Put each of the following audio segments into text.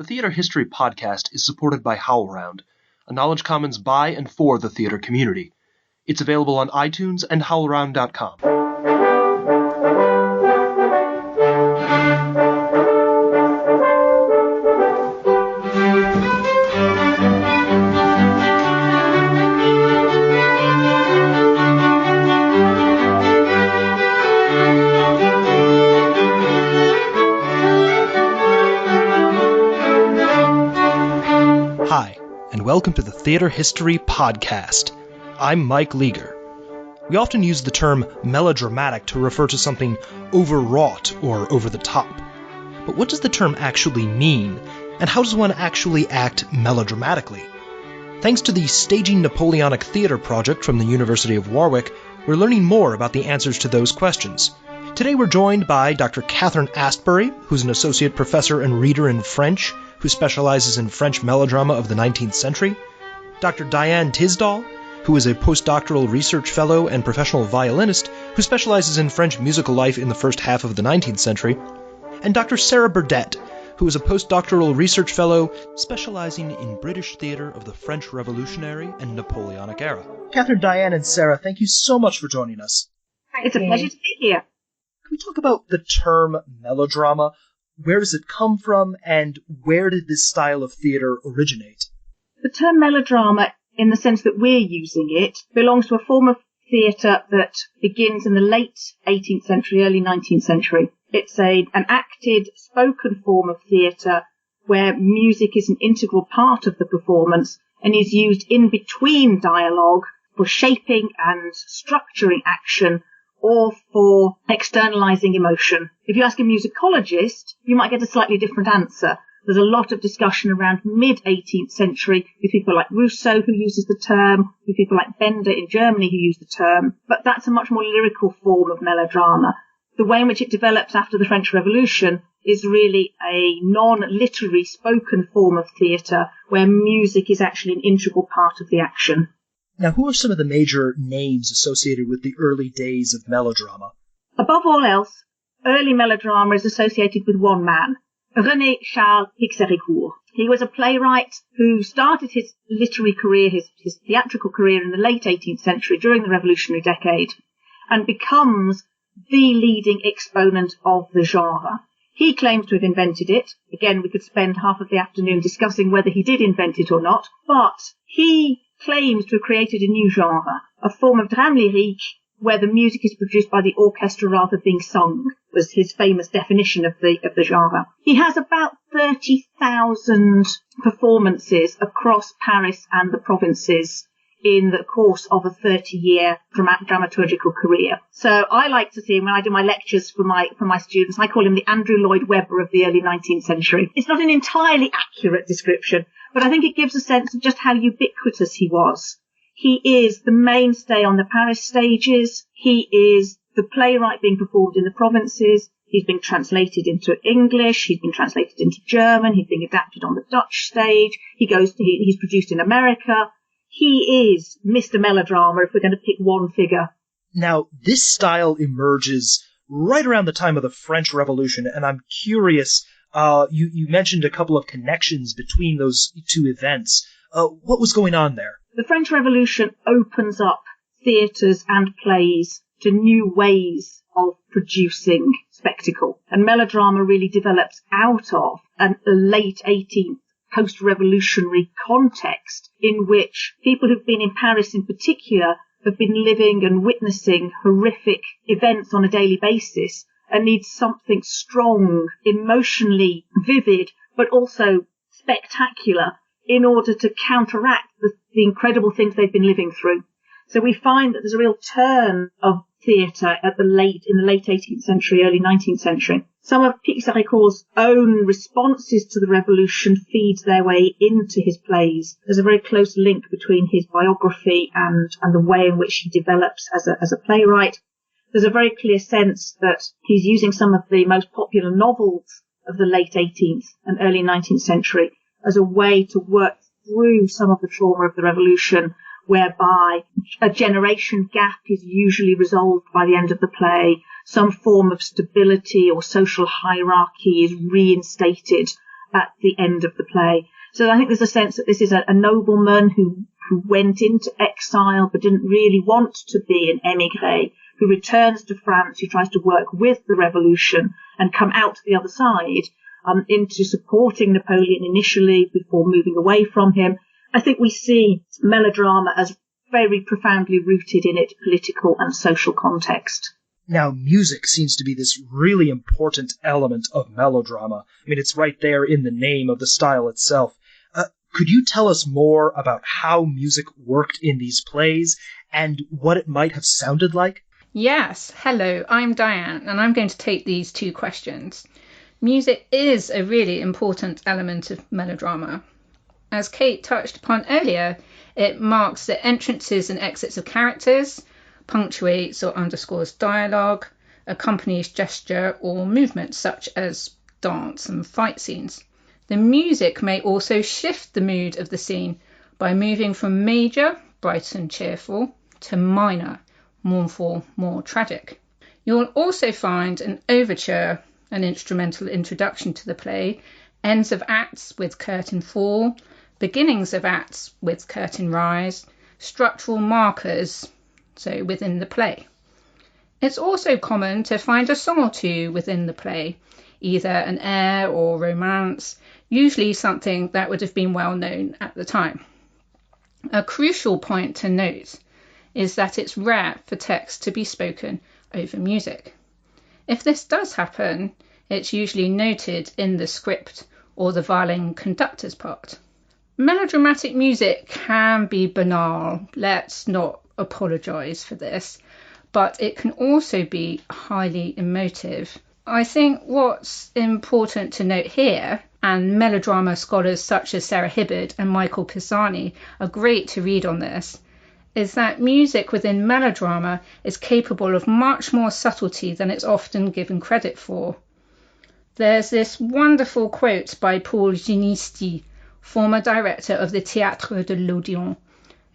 The Theater History Podcast is supported by HowlRound, a Knowledge Commons by and for the theater community. It's available on iTunes and howlround.com. Hi, and welcome to the Theater History Podcast. I'm Mike Leager. We often use the term melodramatic to refer to something overwrought or over the top. But what does the term actually mean, and how does one actually act melodramatically? Thanks to the Staging Napoleonic Theater project from the University of Warwick, we're learning more about the answers to those questions. Today we're joined by Dr. Katherine Astbury, who's an associate professor and reader in French, who specializes in French melodrama of the 19th century, Dr. Diane Tisdall, who is a postdoctoral research fellow and professional violinist who specializes in French musical life in the first half of the 19th century, and Dr. Sarah Burdett, who is a postdoctoral research fellow specializing in British theater of the French Revolutionary and Napoleonic era. Katherine, Diane, and Sarah, thank you so much for joining us. It's a pleasure to be here. Can we talk about the term melodrama? Where does it come from, and where did this style of theater originate? The term melodrama, in the sense that we're using it, belongs to a form of theatre that begins in the late 18th century, early 19th century. It's an acted, spoken form of theatre where music is an integral part of the performance and is used in between dialogue for shaping and structuring action or for externalizing emotion. If you ask a musicologist, you might get a slightly different answer. There's a lot of discussion around mid-18th century with people like Rousseau, who uses the term, with people like Bender in Germany, who use the term. But that's a much more lyrical form of melodrama. The way in which it develops after the French Revolution is really a non-literary spoken form of theatre where music is actually an integral part of the action. Now, who are some of the major names associated with the early days of melodrama? Above all else, early melodrama is associated with one man, Renè-Charles Guilbert. He was a playwright who started his literary career, his theatrical career in the late 18th century during the Revolutionary decade, and becomes the leading exponent of the genre. He claims to have invented it. Again, we could spend half of the afternoon discussing whether he did invent it or not, but he claims to have created a new genre, a form of drame lyrique where the music is produced by the orchestra rather than being sung, was his famous definition of the genre. He has about 30,000 performances across Paris and the provinces in the course of a 30-year dramaturgical career. So I like to see him when I do my lectures for my students. I call him the Andrew Lloyd Webber of the early 19th century. It's not an entirely accurate description, but I think it gives a sense of just how ubiquitous he was. He is the mainstay on the Paris stages. He is the playwright being performed in the provinces. He's been translated into English. He's been translated into German. He's being adapted on the Dutch stage. He's produced in America. He is Mr. Melodrama, if we're going to pick one figure. Now, this style emerges right around the time of the French Revolution, and I'm curious, you mentioned a couple of connections between those two events. What was going on there? The French Revolution opens up theatres and plays to new ways of producing spectacle, and melodrama really develops out of a late 18th post-revolutionary context in which people who've been in Paris in particular have been living and witnessing horrific events on a daily basis and need something strong, emotionally vivid, but also spectacular in order to counteract the incredible things they've been living through. So we find that there's a real turn of theatre in the late 18th century, early 19th century. Some of Pixerècourt's own responses to the revolution feed their way into his plays. There's a very close link between his biography and the way in which he develops as a playwright. There's a very clear sense that he's using some of the most popular novels of the late 18th and early 19th century as a way to work through some of the trauma of the revolution, whereby a generation gap is usually resolved by the end of the play. Some form of stability or social hierarchy is reinstated at the end of the play. So I think there's a sense that this is a nobleman who went into exile but didn't really want to be an émigré, who returns to France, who tries to work with the revolution and come out to the other side, into supporting Napoleon initially before moving away from him. I think we see melodrama as very profoundly rooted in its political and social context. Now, music seems to be this really important element of melodrama. I mean, it's right there in the name of the style itself. Could you tell us more about how music worked in these plays and what it might have sounded like? Yes. Hello, I'm Diane, and I'm going to take these two questions. Music is a really important element of melodrama. As Kate touched upon earlier, it marks the entrances and exits of characters, punctuates or underscores dialogue, accompanies gesture or movement such as dance and fight scenes. The music may also shift the mood of the scene by moving from major, bright and cheerful, to minor, mournful, more tragic. You'll also find an overture, an instrumental introduction to the play, ends of acts with curtain fall, beginnings of acts with curtain rise, structural markers, so within the play. It's also common to find a song or two within the play, either an air or romance, usually something that would have been well known at the time. A crucial point to note is that it's rare for text to be spoken over music. If this does happen, it's usually noted in the script or the violin conductor's part. Melodramatic music can be banal, let's not apologise for this, but it can also be highly emotive. I think what's important to note here, and melodrama scholars such as Sarah Hibbard and Michael Pisani are great to read on this, is that music within melodrama is capable of much more subtlety than it's often given credit for. There's this wonderful quote by Paul Ginisti, former director of the Théâtre de l'Odéon,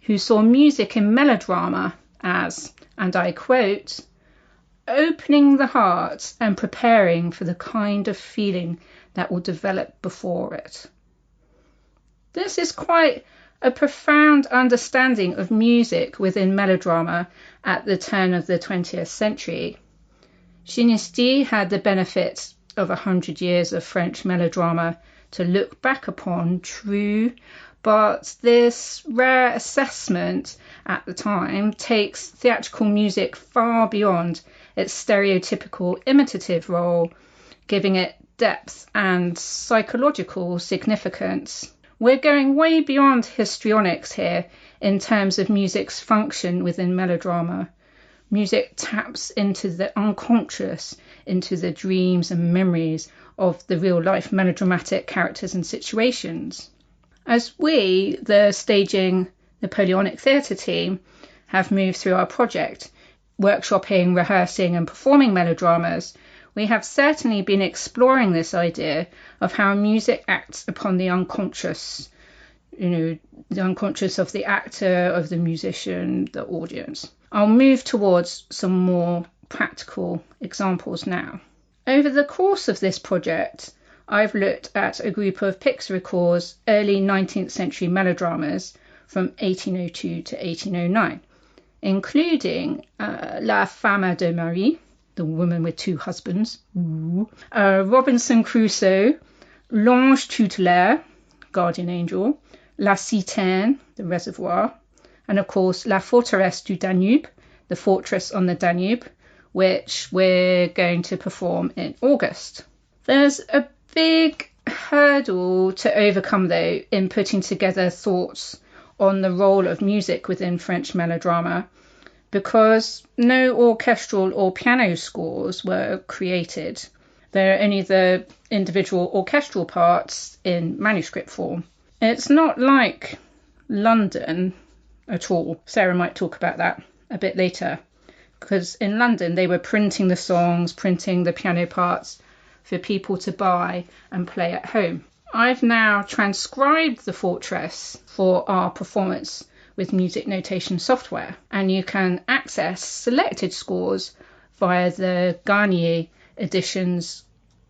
who saw music in melodrama as, and I quote, opening the heart and preparing for the kind of feeling that will develop before it. This is quite a profound understanding of music within melodrama at the turn of the 20th century. Ginisti had the benefit of 100 years of French melodrama to look back upon, true, but this rare assessment at the time takes theatrical music far beyond its stereotypical imitative role, giving it depth and psychological significance. We're going way beyond histrionics here in terms of music's function within melodrama. Music taps into the unconscious, into the dreams and memories of the real-life melodramatic characters and situations. As we, the staging Napoleonic theatre team, have moved through our project, workshopping, rehearsing and performing melodramas, we have certainly been exploring this idea of how music acts upon the unconscious, the unconscious of the actor, of the musician, the audience. I'll move towards some more practical examples now. Over the course of this project, I've looked at a group of Pixerècourt's early 19th century melodramas from 1802 to 1809, including La Femme de Marie, the woman with two husbands, Robinson Crusoe, L'Ange Tutélaire, guardian angel, La Citerne, the reservoir, and of course La Forteresse du Danube, the fortress on the Danube, which we're going to perform in August. There's a big hurdle to overcome, though, in putting together thoughts on the role of music within French melodrama, because no orchestral or piano scores were created. There are only the individual orchestral parts in manuscript form. It's not like London at all. Sarah might talk about that a bit later, because in London they were printing the songs, printing the piano parts for people to buy and play at home. I've now transcribed the fortress for our performance with music notation software, and you can access selected scores via the Garnier editions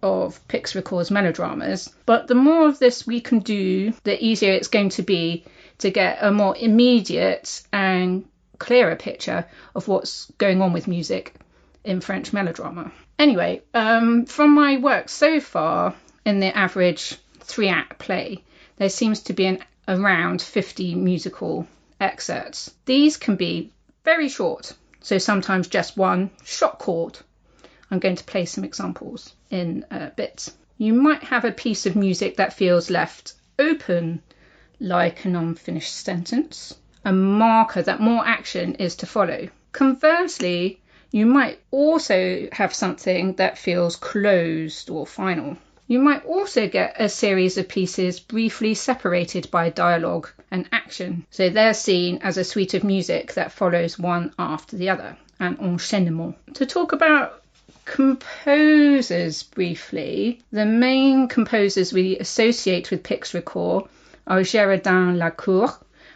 of Pixerècourt's melodramas, but the more of this we can do, the easier it's going to be to get a more immediate and clearer picture of what's going on with music in French melodrama. Anyway, from my work so far in the average 3-act play, there seems to be around 50 musical excerpts. These can be very short, so sometimes just one shot chord. I'm going to play some examples in a bit. You might have a piece of music that feels left open, like an unfinished sentence, a marker that more action is to follow. Conversely, you might also have something that feels closed or final. You might also get a series of pieces briefly separated by dialogue and action, so they're seen as a suite of music that follows one after the other, an enchaînement. To talk about composers briefly, the main composers we associate with Pixerècourt are Gérardin Lacour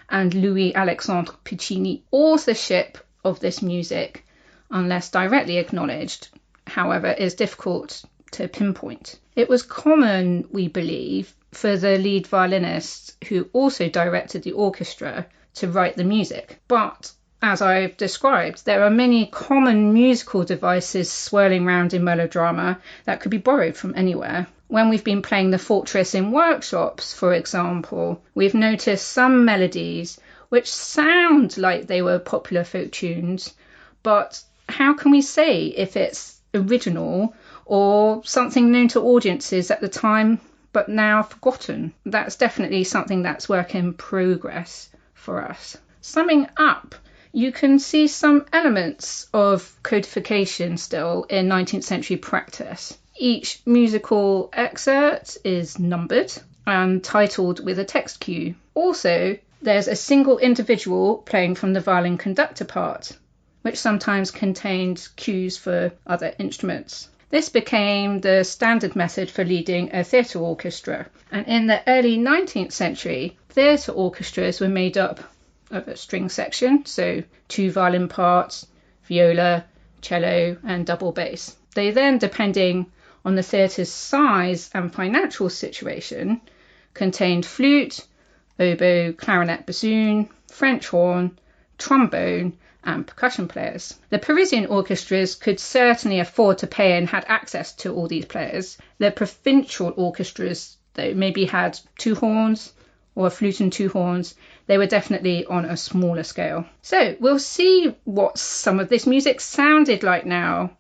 and Louis-Alexandre Puccini. Authorship of this music, unless directly acknowledged, however, is difficult to pinpoint. It was common, we believe, for the lead violinist, who also directed the orchestra, to write the music. But as I've described, there are many common musical devices swirling around in melodrama that could be borrowed from anywhere. When we've been playing the forteresse in workshops, for example, we've noticed some melodies which sound like they were popular folk tunes, but how can we say if it's original or something known to audiences at the time but now forgotten? That's definitely something that's work in progress for us. Summing up, you can see some elements of codification still in 19th century practice. Each musical excerpt is numbered and titled with a text cue. Also, there's a single individual playing from the violin conductor part, which sometimes contained cues for other instruments. This became the standard method for leading a theatre orchestra, and in the early 19th century, theatre orchestras were made up of a string section, so 2 violin parts, viola, cello, and double bass. They then, depending on the theatre's size and financial situation, contained flute, oboe, clarinet, bassoon, French horn, trombone, and percussion players. The Parisian orchestras could certainly afford to pay and had access to all these players. The provincial orchestras, though, maybe had 2 horns or a flute and 2 horns. They were definitely on a smaller scale. So we'll see what some of this music sounded like now.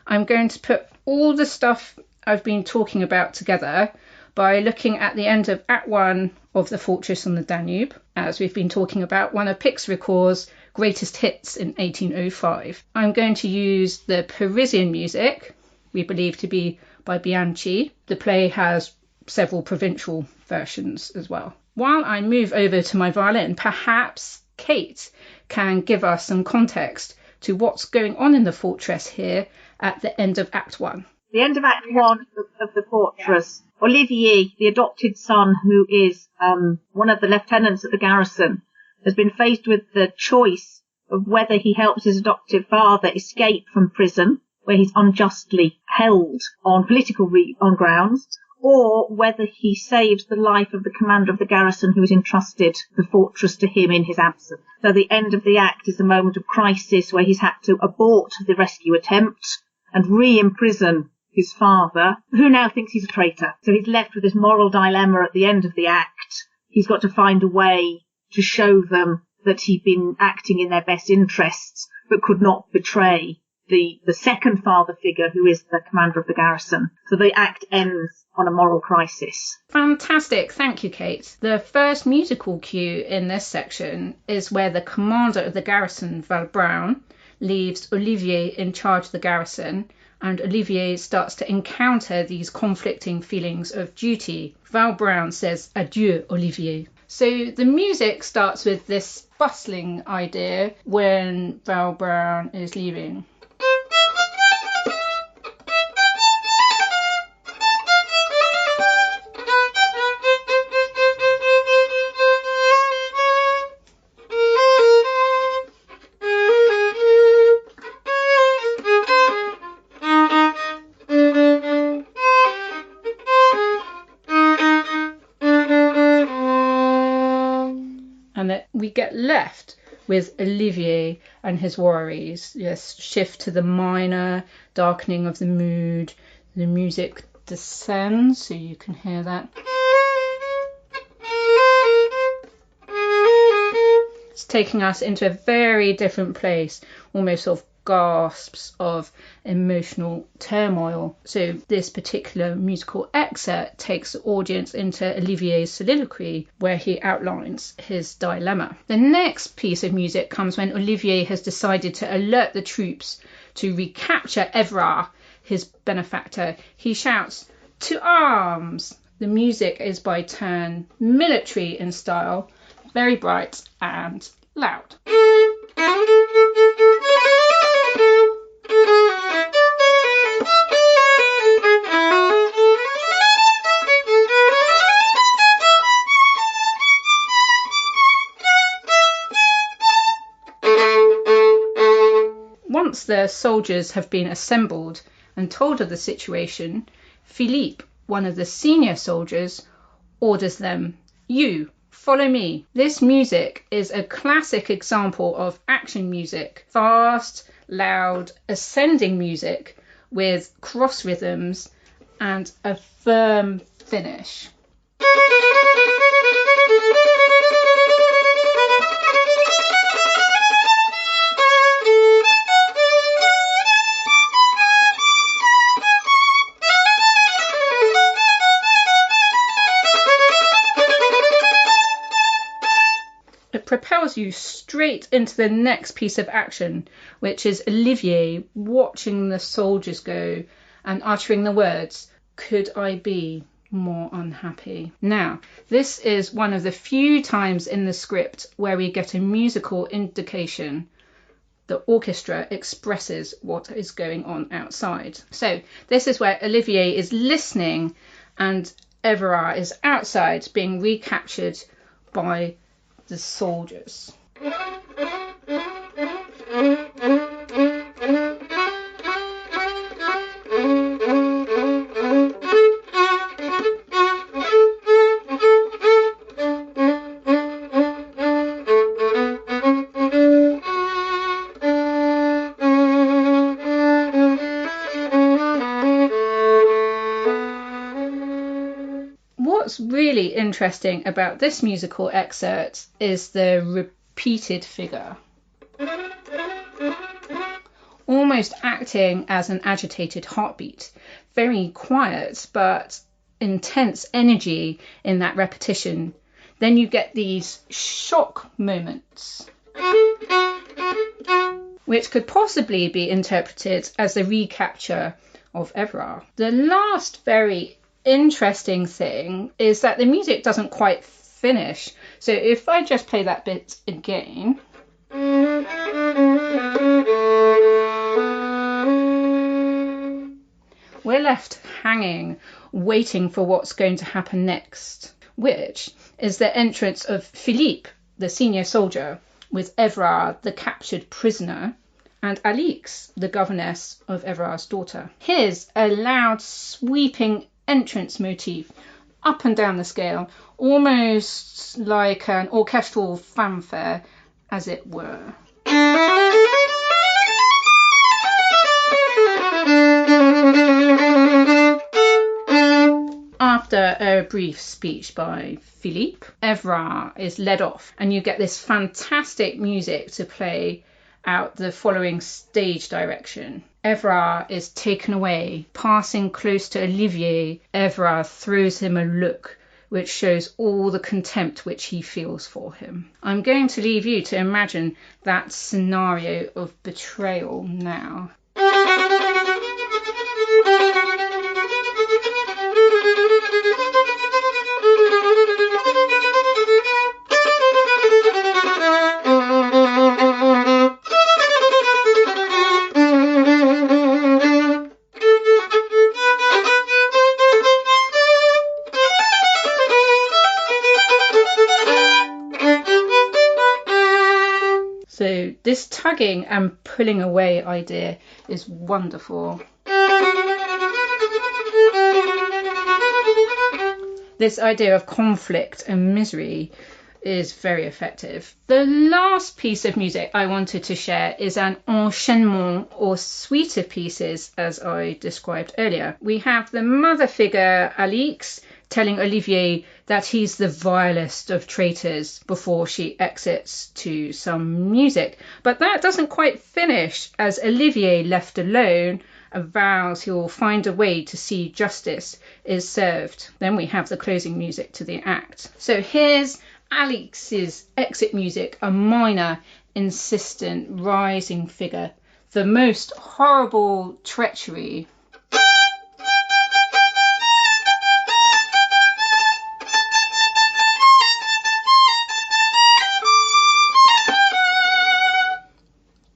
I'm going to put all the stuff I've been talking about together by looking at the end of Act 1 of The Fortress on the Danube, as we've been talking about one of Pixerècourt's greatest hits in 1805. I'm going to use the Parisian music, we believe to be by Bianchi. The play has several provincial versions as well. While I move over to my violin, perhaps Kate can give us some context to what's going on in the fortress here at the end of Act 1. The end of Act 1 of the fortress, Olivier, the adopted son, who is one of the lieutenants at the garrison, has been faced with the choice of whether he helps his adoptive father escape from prison, where he's unjustly held on political grounds, or whether he saves the life of the commander of the garrison who has entrusted the fortress to him in his absence. So the end of the act is a moment of crisis where he's had to abort the rescue attempt and re-imprison his father, who now thinks he's a traitor. So he's left with this moral dilemma at the end of the act. He's got to find a way to show them that he'd been acting in their best interests, but could not betray the second father figure, who is the commander of the garrison. So the act ends on a moral crisis. Fantastic. Thank you, Kate. The first musical cue in this section is where the commander of the garrison, Val Brown, leaves Olivier in charge of the garrison, and Olivier starts to encounter these conflicting feelings of duty. Val Brown says, "Adieu, Olivier." So the music starts with this bustling idea when Val Brown is leaving. and that we get left with Olivier and his worries. Yes, shift to the minor, darkening of the mood. The music descends, so you can hear that. It's taking us into a very different place, almost sort of gasps of emotional turmoil. So this particular musical excerpt takes the audience into Olivier's soliloquy, where he outlines his dilemma. The next piece of music comes when Olivier has decided to alert the troops to recapture Évrard, his benefactor. He shouts, "To arms!" The music is by turn military in style, very bright and loud. Once the soldiers have been assembled and told of the situation, Philippe, one of the senior soldiers, orders them, "You, follow me." This music is a classic example of action music, fast, loud, ascending music with cross rhythms and a firm finish. Propels you straight into the next piece of action, which is Olivier watching the soldiers go and uttering the words, "Could I be more unhappy?" Now, this is one of the few times in the script where we get a musical indication. The orchestra expresses what is going on outside. So this is where Olivier is listening and Évrard is outside being recaptured by the soldiers. What's really interesting about this musical excerpt is the repeated figure, almost acting as an agitated heartbeat. Very quiet but intense energy in that repetition. Then you get these shock moments, which could possibly be interpreted as the recapture of Évrard. The last very interesting thing is that the music doesn't quite finish. So if I just play that bit again, we're left hanging, waiting for what's going to happen next, which is the entrance of Philippe, the senior soldier, with Évrard, the captured prisoner, and Alix, the governess of Évrard's daughter. Here's a loud, sweeping entrance motif up and down the scale, almost like an orchestral fanfare, as it were. After a brief speech by Philippe, Évrard is led off, and you get this fantastic music to play out the following stage direction. Évrard is taken away. Passing close to Olivier, Évrard throws him a look which shows all the contempt which he feels for him. I'm going to leave you to imagine that scenario of betrayal now. So this tugging and pulling away idea is wonderful. This idea of conflict and misery is very effective. The last piece of music I wanted to share is an enchaînement, or suite of pieces, as I described earlier. We have the mother figure, Alix, telling Olivier that he's the vilest of traitors before she exits to some music. But that doesn't quite finish, as Olivier, left alone, vows he will find a way to see justice is served. Then we have the closing music to the act. So here's Alix's exit music, a minor, insistent, rising figure. The most horrible treachery.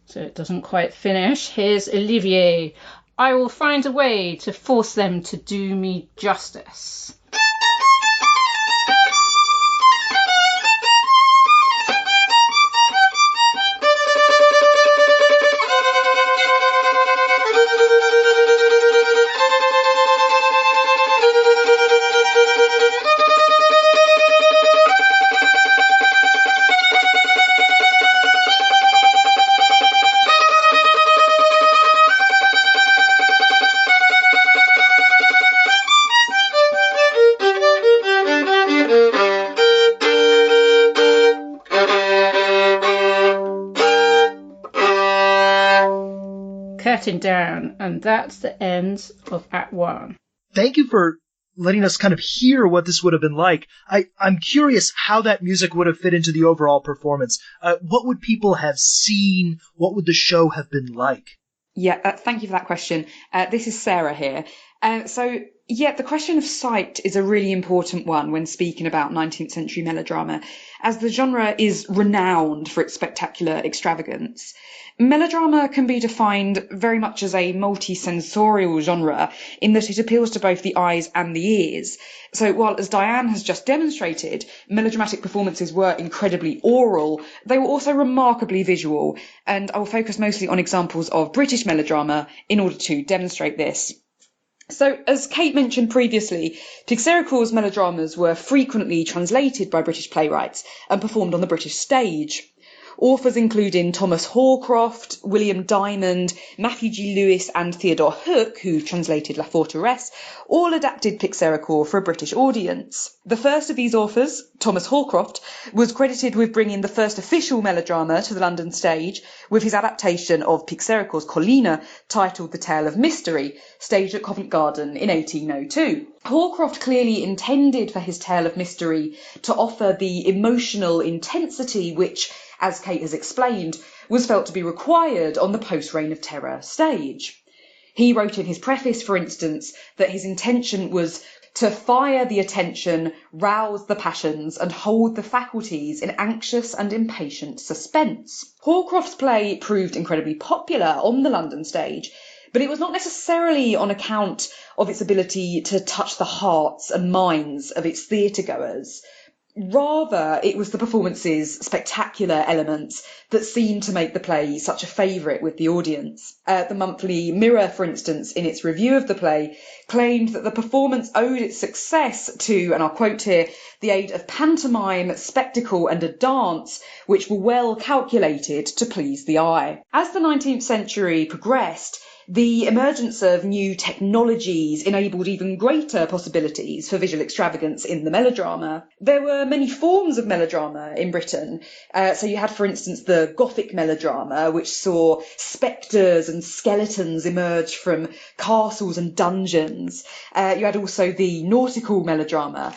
So it doesn't quite finish. Here's Olivier. I will find a way to force them to do me justice. Curtain down, and that's the end of Act 1. Thank you for letting us kind of hear what this would have been like. I'm curious how that music would have fit into the overall performance. What would people have seen? What would the show have been like? Yeah, thank you for that question. This is Sarah here. The question of sight is a really important one when speaking about 19th century melodrama, as the genre is renowned for its spectacular extravagance. Melodrama can be defined very much as a multi-sensorial genre in that it appeals to both the eyes and the ears. So while, as Diane has just demonstrated, melodramatic performances were incredibly oral, they were also remarkably visual, and I will focus mostly on examples of British melodrama in order to demonstrate this. So, as Kate mentioned previously, Pixerècourt's melodramas were frequently translated by British playwrights and performed on the British stage. Authors including Thomas Horcroft, William Diamond, Matthew G. Lewis and Theodore Hook, who translated La Forteresse, all adapted Pixerècourt for a British audience. The first of these authors, Thomas Horcroft, was credited with bringing the first official melodrama to the London stage with his adaptation of Pixerècourt's Collina, titled The Tale of Mystery, staged at Covent Garden in 1802. Horcroft clearly intended for his Tale of Mystery to offer the emotional intensity which, as Kate has explained, was felt to be required on the post-Reign of Terror stage. He wrote in his preface, for instance, that his intention was to fire the attention, rouse the passions, and hold the faculties in anxious and impatient suspense. Horcroft's play proved incredibly popular on the London stage, but it was not necessarily on account of its ability to touch the hearts and minds of its theatre-goers. Rather, it was the performance's spectacular elements that seemed to make the play such a favourite with the audience. The Monthly Mirror, for instance, in its review of the play, claimed that the performance owed its success to, and I'll quote here, the aid of pantomime, spectacle and a dance which were well calculated to please the eye. As the 19th century progressed, the emergence of new technologies enabled even greater possibilities for visual extravagance in the melodrama. There were many forms of melodrama in Britain. So you had, for instance, the Gothic melodrama, which saw spectres and skeletons emerge from castles and dungeons. You had also the nautical melodrama,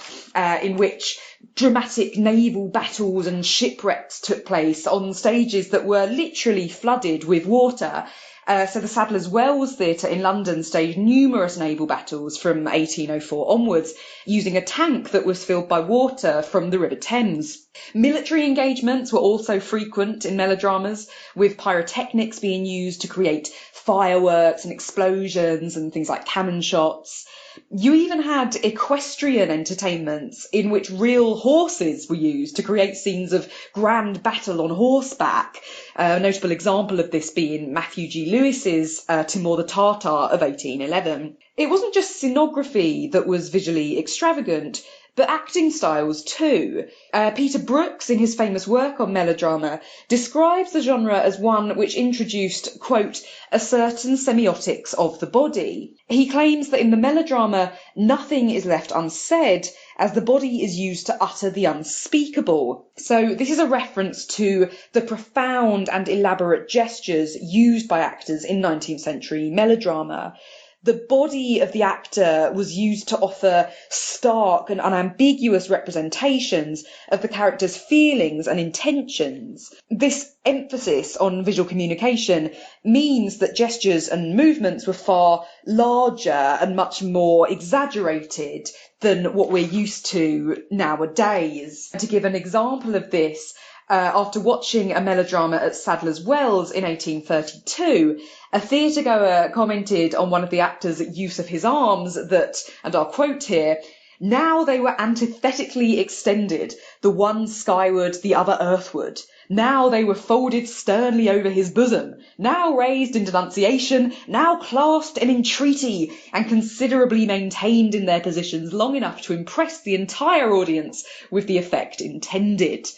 in which dramatic naval battles and shipwrecks took place on stages that were literally flooded with water. So the Sadler's Wells Theatre in London staged numerous naval battles from 1804 onwards, using a tank that was filled by water from the River Thames. Military engagements were also frequent in melodramas, with pyrotechnics being used to create fireworks and explosions and things like cannon shots. You even had equestrian entertainments in which real horses were used to create scenes of grand battle on horseback. A notable example of this being Matthew G. Lewis's Timur the Tartar of 1811. It wasn't just scenography that was visually extravagant. but acting styles too. Peter Brooks, in his famous work on melodrama, describes the genre as one which introduced, quote, a certain semiotics of the body. He claims that in the melodrama, nothing is left unsaid, as the body is used to utter the unspeakable. So this is a reference to the profound and elaborate gestures used by actors in 19th century melodrama. The body of the actor was used to offer stark and unambiguous representations of the character's feelings and intentions. This emphasis on visual communication means that gestures and movements were far larger and much more exaggerated than what we're used to nowadays. To give an example of this, after watching a melodrama at Sadler's Wells in 1832, a theatre-goer commented on one of the actors' use of his arms that, and I'll quote here, now they were antithetically extended, the one skyward, the other earthward. Now they were folded sternly over his bosom, now raised in denunciation, now clasped in entreaty, and considerably maintained in their positions long enough to impress the entire audience with the effect intended.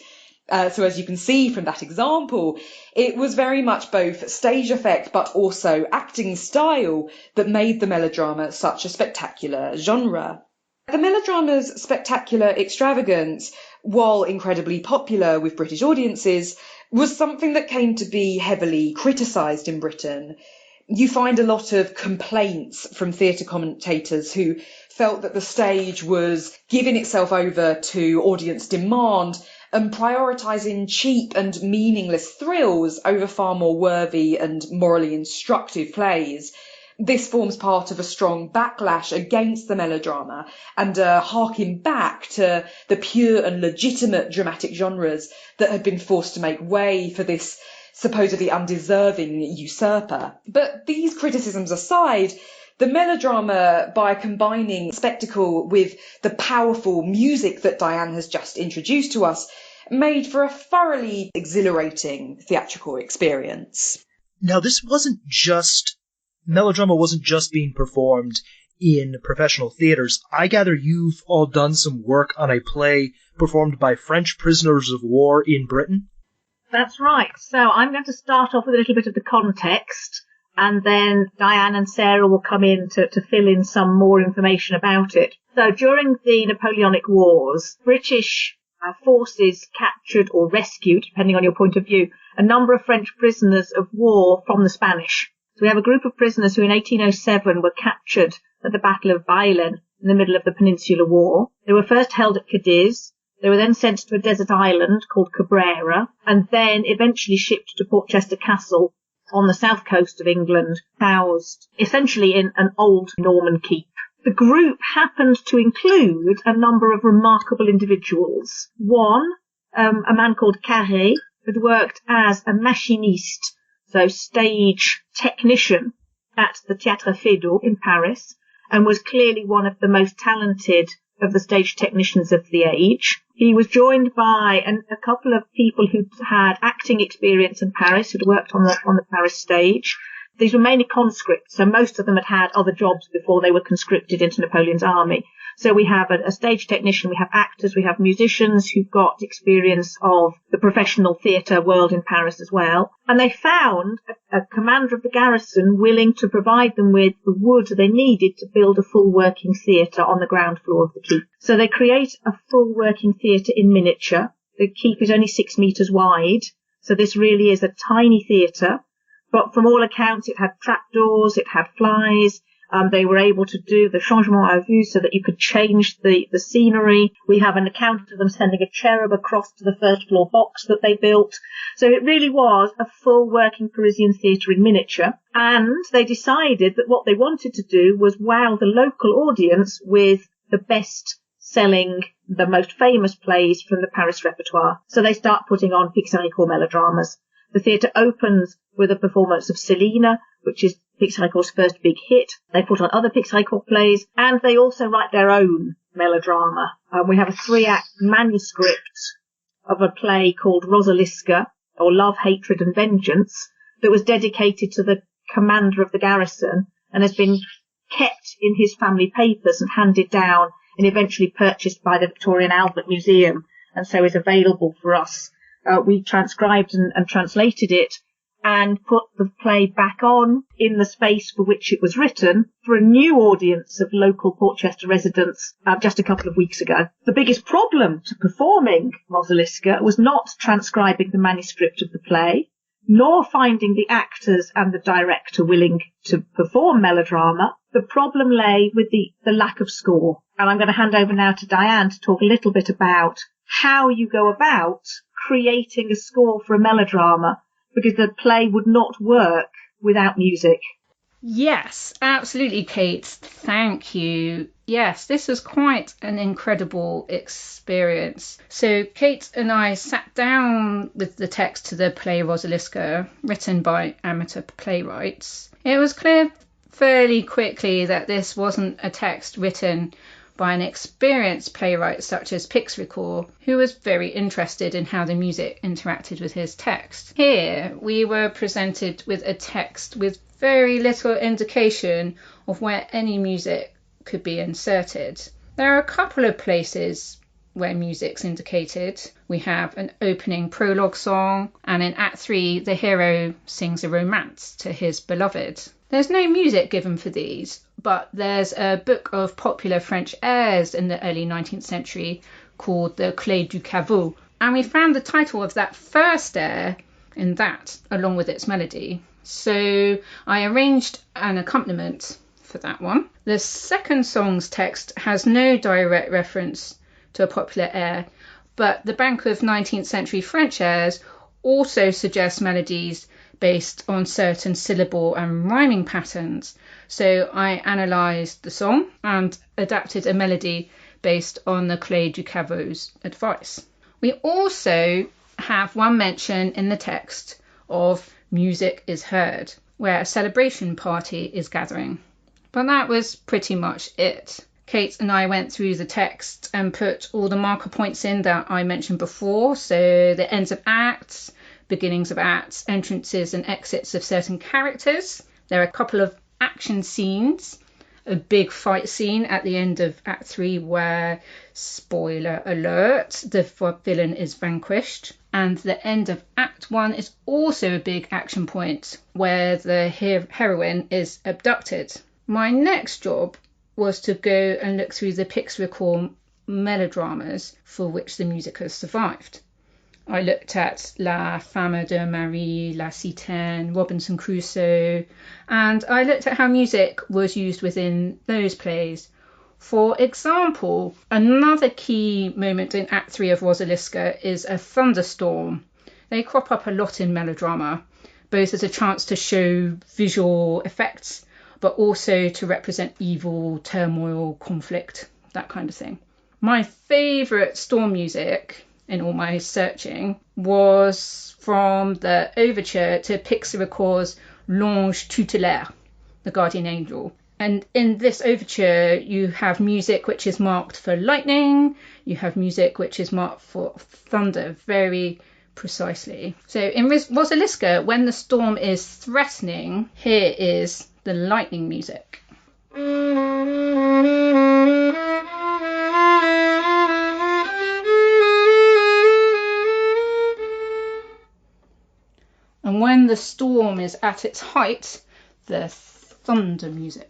So as you can see from that example, it was very much both stage effect but also acting style that made the melodrama such a spectacular genre. The melodrama's spectacular extravagance, while incredibly popular with British audiences, was something that came to be heavily criticised in Britain. You find a lot of complaints from theatre commentators who felt that the stage was giving itself over to audience demand and prioritising cheap and meaningless thrills over far more worthy and morally instructive plays. This forms part of a strong backlash against the melodrama and harking back to the pure and legitimate dramatic genres that had been forced to make way for this supposedly undeserving usurper. But these criticisms aside, the melodrama, by combining spectacle with the powerful music that Diane has just introduced to us, made for a thoroughly exhilarating theatrical experience. Now, melodrama wasn't just being performed in professional theatres. I gather you've all done some work on a play performed by French prisoners of war in Britain? That's right. So I'm going to start off with a little bit of the context, and then Diane and Sarah will come in to fill in some more information about it. So during the Napoleonic Wars, British forces captured or rescued, depending on your point of view, a number of French prisoners of war from the Spanish. So we have a group of prisoners who in 1807 were captured at the Battle of Bailen in the middle of the Peninsular War. They were first held at Cadiz. They were then sent to a desert island called Cabrera, and then eventually shipped to Portchester Castle on the south coast of England, housed essentially in an old Norman keep. The group happened to include a number of remarkable individuals. One, a man called Carré, had worked as a machiniste, so stage technician at the Théâtre Feydeau in Paris, and was clearly one of the most talented of the stage technicians of the age. He was joined by a couple of people who had acting experience in Paris, who'd worked on the Paris stage. These were mainly conscripts, so most of them had had other jobs before they were conscripted into Napoleon's army. So we have a stage technician, we have actors, we have musicians who've got experience of the professional theatre world in Paris as well. And they found a commander of the garrison willing to provide them with the wood they needed to build a full working theatre on the ground floor of the keep. So they create a full working theatre in miniature. The keep is only 6 metres wide, so this really is a tiny theatre. But from all accounts, it had trapdoors, it had flies. They were able to do the changement à vue so that you could change the scenery. We have an account of them sending a cherub across to the first floor box that they built. So it really was a full working Parisian theatre in miniature. And they decided that what they wanted to do was wow the local audience with the best selling, the most famous plays from the Paris repertoire. So they start putting on Pixerècourt melodramas. The theatre opens with a performance of Selina, which is Pixerècourt's first big hit. They put on other Pixerècourt plays, and they also write their own melodrama. We have a 3-act manuscript of a play called Roseliska, or Love, Hatred and Vengeance, that was dedicated to the commander of the garrison and has been kept in his family papers and handed down and eventually purchased by the Victoria and Albert Museum, and so is available for us. We transcribed and translated it and put the play back on in the space for which it was written for a new audience of local Portchester residents just a couple of weeks ago. The biggest problem to performing Roseliska was not transcribing the manuscript of the play, nor finding the actors and the director willing to perform melodrama. The problem lay with the lack of score. And I'm going to hand over now to Diane to talk a little bit about how you go about creating a score for a melodrama, because the play would not work without music. Yes, absolutely, Kate. Thank you. Yes, this was quite an incredible experience. So Kate and I sat down with the text to the play Roseliska, written by amateur playwrights. It was clear fairly quickly that this wasn't a text written by an experienced playwright such as Pixerècourt, who was very interested in how the music interacted with his text. Here, we were presented with a text with very little indication of where any music could be inserted. There are a couple of places where music's indicated. We have an opening prologue song, and in Act 3, the hero sings a romance to his beloved. There's no music given for these, but there's a book of popular French airs in the early 19th century called the Clé du Caveau, and we found the title of that first air in that, along with its melody. So I arranged an accompaniment for that one. The second song's text has no direct reference to a popular air, but the bank of 19th century French airs also suggests melodies based on certain syllable and rhyming patterns. So I analysed the song and adapted a melody based on the Clé du Caveau's advice. We also have one mention in the text of music is heard, where a celebration party is gathering. But that was pretty much it. Kate and I went through the text and put all the marker points in that I mentioned before, so the ends of acts, beginnings of acts, entrances and exits of certain characters. There are a couple of action scenes, a big fight scene at the end of Act 3 where, spoiler alert, the villain is vanquished. And the end of Act 1 is also a big action point where the heroine is abducted. My next job was to go and look through the Pixerècourt melodramas for which the music has survived. I looked at La Femme de Marie, La Citaine, Robinson Crusoe, and I looked at how music was used within those plays. For example, another key moment in Act 3 of Roseliska is a thunderstorm. They crop up a lot in melodrama, both as a chance to show visual effects, but also to represent evil, turmoil, conflict, that kind of thing. My favourite storm music in all my searching was from the overture to Pixerècourt's L'Ange tutélaire, the guardian angel. And in this overture, you have music which is marked for lightning, you have music which is marked for thunder, very precisely. So in Roseliska, when the storm is threatening, here is the lightning music. And when the storm is at its height, the thunder music.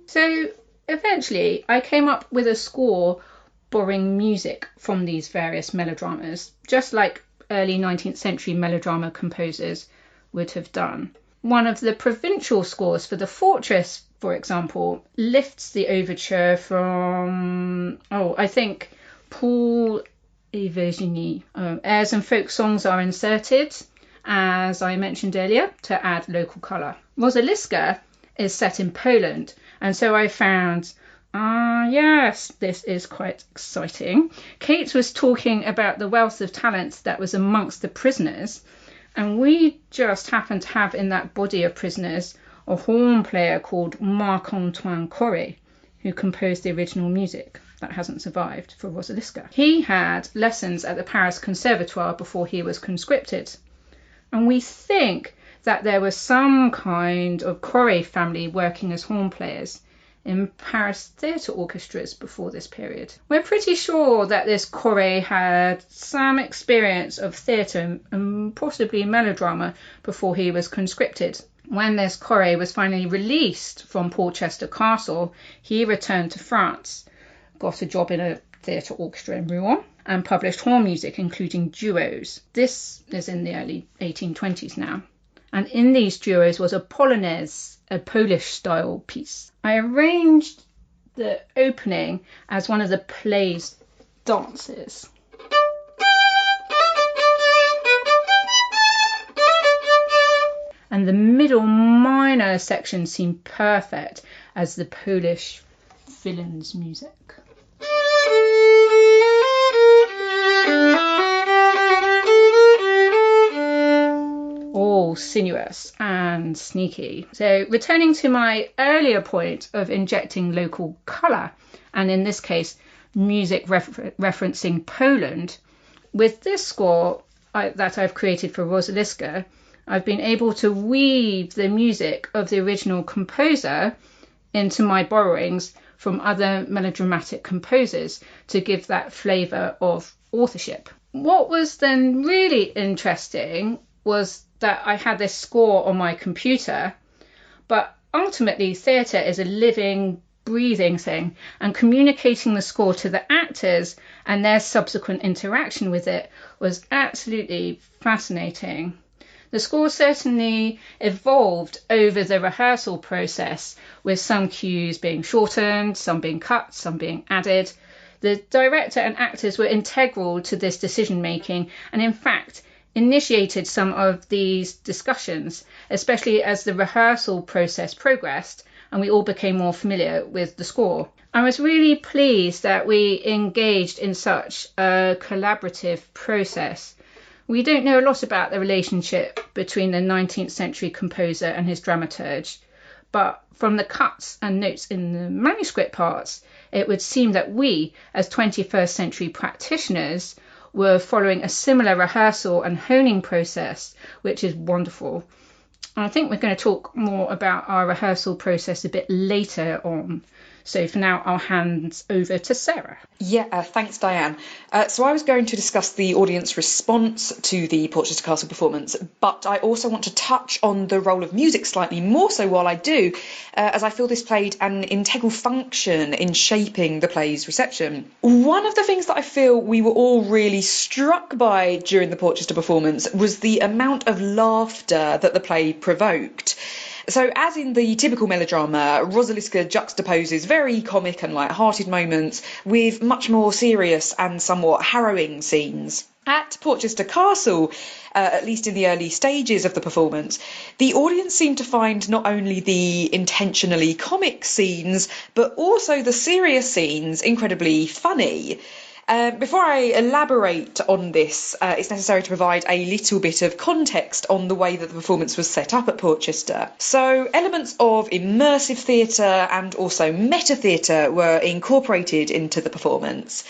So eventually I came up with a score borrowing music from these various melodramas, just like early 19th century melodrama composers would have done. One of the provincial scores for the Fortress, for example, lifts the overture from, I think, Paul et Virginie. Airs and folk songs are inserted, as I mentioned earlier, to add local colour. Roseliska is set in Poland, and so I found, yes, this is quite exciting. Kate was talking about the wealth of talent that was amongst the prisoners, and we just happened to have in that body of prisoners a horn player called Marc-Antoine Corré, who composed the original music that hasn't survived for Roseliska. He had lessons at the Paris Conservatoire before he was conscripted, And we think that there was some kind of choré family working as horn players in Paris theatre orchestras before this period. We're pretty sure that this choré had some experience of theatre and possibly melodrama before he was conscripted. When this choré was finally released from Portchester Castle, he returned to France, got a job in a theatre orchestra in Rouen, and published horn music, including duos. This is in the early 1820s now. And in these duos was a polonaise, a Polish-style piece. I arranged the opening as one of the play's dances. And the middle minor section seemed perfect as the Polish villain's music. All sinuous and sneaky. So returning to my earlier point of injecting local colour, and in this case music referencing Poland, with this score that I've created for Roseliska, I've been able to weave the music of the original composer into my borrowings from other melodramatic composers to give that flavour of authorship. What was then really interesting was that I had this score on my computer, but ultimately theatre is a living, breathing thing, and communicating the score to the actors and their subsequent interaction with it was absolutely fascinating. The score certainly evolved over the rehearsal process, with some cues being shortened, some being cut, some being added. The director and actors were integral to this decision making, and in fact initiated some of these discussions, especially as the rehearsal process progressed and we all became more familiar with the score. I was really pleased that we engaged in such a collaborative process. We don't know a lot about the relationship between the 19th century composer and his dramaturge, but from the cuts and notes in the manuscript parts, it would seem that we, as 21st century practitioners, were following a similar rehearsal and honing process, which is wonderful. And I think we're going to talk more about our rehearsal process a bit later on. So for now, I'll hand over to Sarah. Yeah, thanks, Diane. So I was going to discuss the audience response to the Portchester Castle performance, but I also want to touch on the role of music slightly more so while I do, as I feel this played an integral function in shaping the play's reception. One of the things that I feel we were all really struck by during the Portchester performance was the amount of laughter that the play provoked. So, as in the typical melodrama, Roseliska juxtaposes very comic and light-hearted moments with much more serious and somewhat harrowing scenes. At Portchester Castle, at least in the early stages of the performance, the audience seemed to find not only the intentionally comic scenes, but also the serious scenes incredibly funny. Before I elaborate on this, it's necessary to provide a little bit of context on the way that the performance was set up at Portchester. So elements of immersive theatre and also meta-theatre were incorporated into the performance.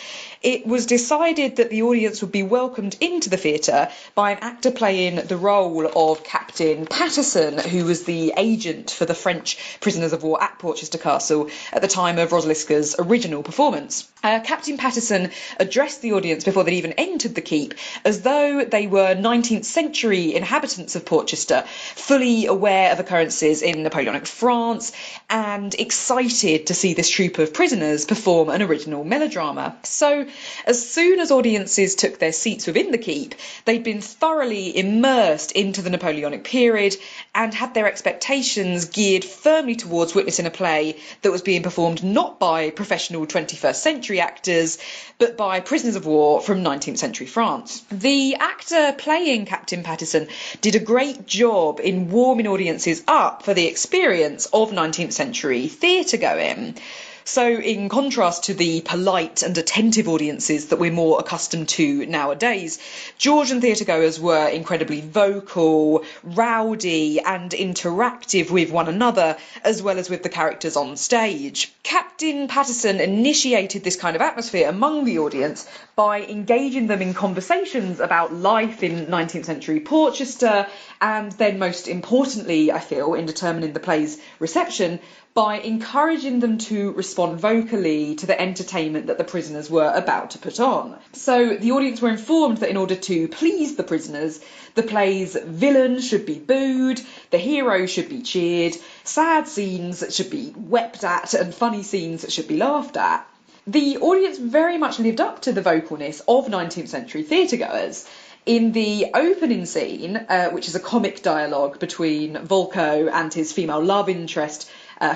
It was decided that the audience would be welcomed into the theatre by an actor playing the role of Captain Patterson, who was the agent for the French prisoners of war at Portchester Castle at the time of Roseliska's original performance. Captain Patterson addressed the audience before they'd even entered the keep as though they were 19th century inhabitants of Portchester, fully aware of occurrences in Napoleonic France and excited to see this troupe of prisoners perform an original melodrama. So as soon as audiences took their seats within the keep, they'd been thoroughly immersed into the Napoleonic period and had their expectations geared firmly towards witnessing a play that was being performed not by professional 21st century actors, but by prisoners of war from 19th century France. The actor playing Captain Patterson did a great job in warming audiences up for the experience of 19th century theatre going. So in contrast to the polite and attentive audiences that we're more accustomed to nowadays, Georgian theatregoers were incredibly vocal, rowdy and interactive with one another, as well as with the characters on stage. Captain Patterson initiated this kind of atmosphere among the audience by engaging them in conversations about life in 19th century Portchester, and then most importantly, I feel, in determining the play's reception, by encouraging them to respond vocally to the entertainment that the prisoners were about to put on. So the audience were informed that in order to please the prisoners, the play's villain should be booed, the hero should be cheered, sad scenes should be wept at, and funny scenes should be laughed at. The audience very much lived up to the vocalness of 19th century theatregoers. In the opening scene, which is a comic dialogue between Volko and his female love interest,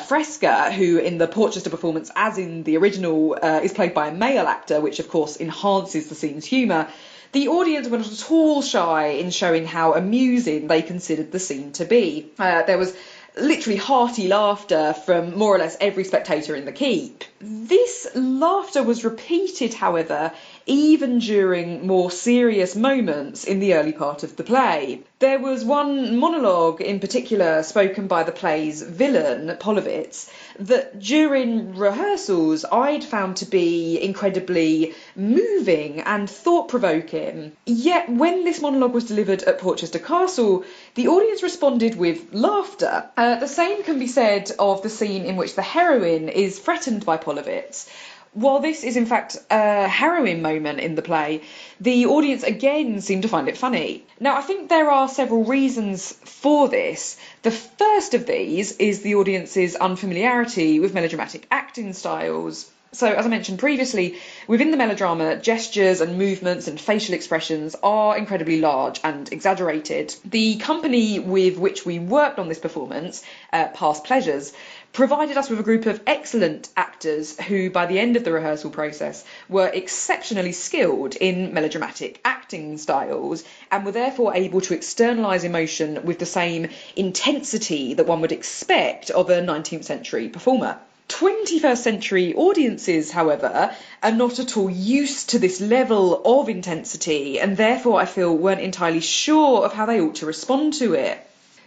Fresca, who in the Portchester performance, as in the original, is played by a male actor, which of course enhances the scene's humour, the audience were not at all shy in showing how amusing they considered the scene to be. There was literally hearty laughter from more or less every spectator in the keep. This laughter was repeated, however, even during more serious moments in the early part of the play. There was one monologue in particular spoken by the play's villain, Polovitz, that during rehearsals I'd found to be incredibly moving and thought-provoking. Yet when this monologue was delivered at Portchester Castle, the audience responded with laughter. The same can be said of the scene in which the heroine is threatened by Polovitz. While this is in fact a harrowing moment in the play, the audience again seemed to find it funny. Now, I think there are several reasons for this. The first of these is the audience's unfamiliarity with melodramatic acting styles. So, as I mentioned previously, within the melodrama, gestures and movements and facial expressions are incredibly large and exaggerated. The company with which we worked on this performance, Past Pleasures, provided us with a group of excellent actors who, by the end of the rehearsal process, were exceptionally skilled in melodramatic acting styles and were therefore able to externalise emotion with the same intensity that one would expect of a 19th century performer. 21st century audiences, however, are not at all used to this level of intensity and therefore, I feel, weren't entirely sure of how they ought to respond to it.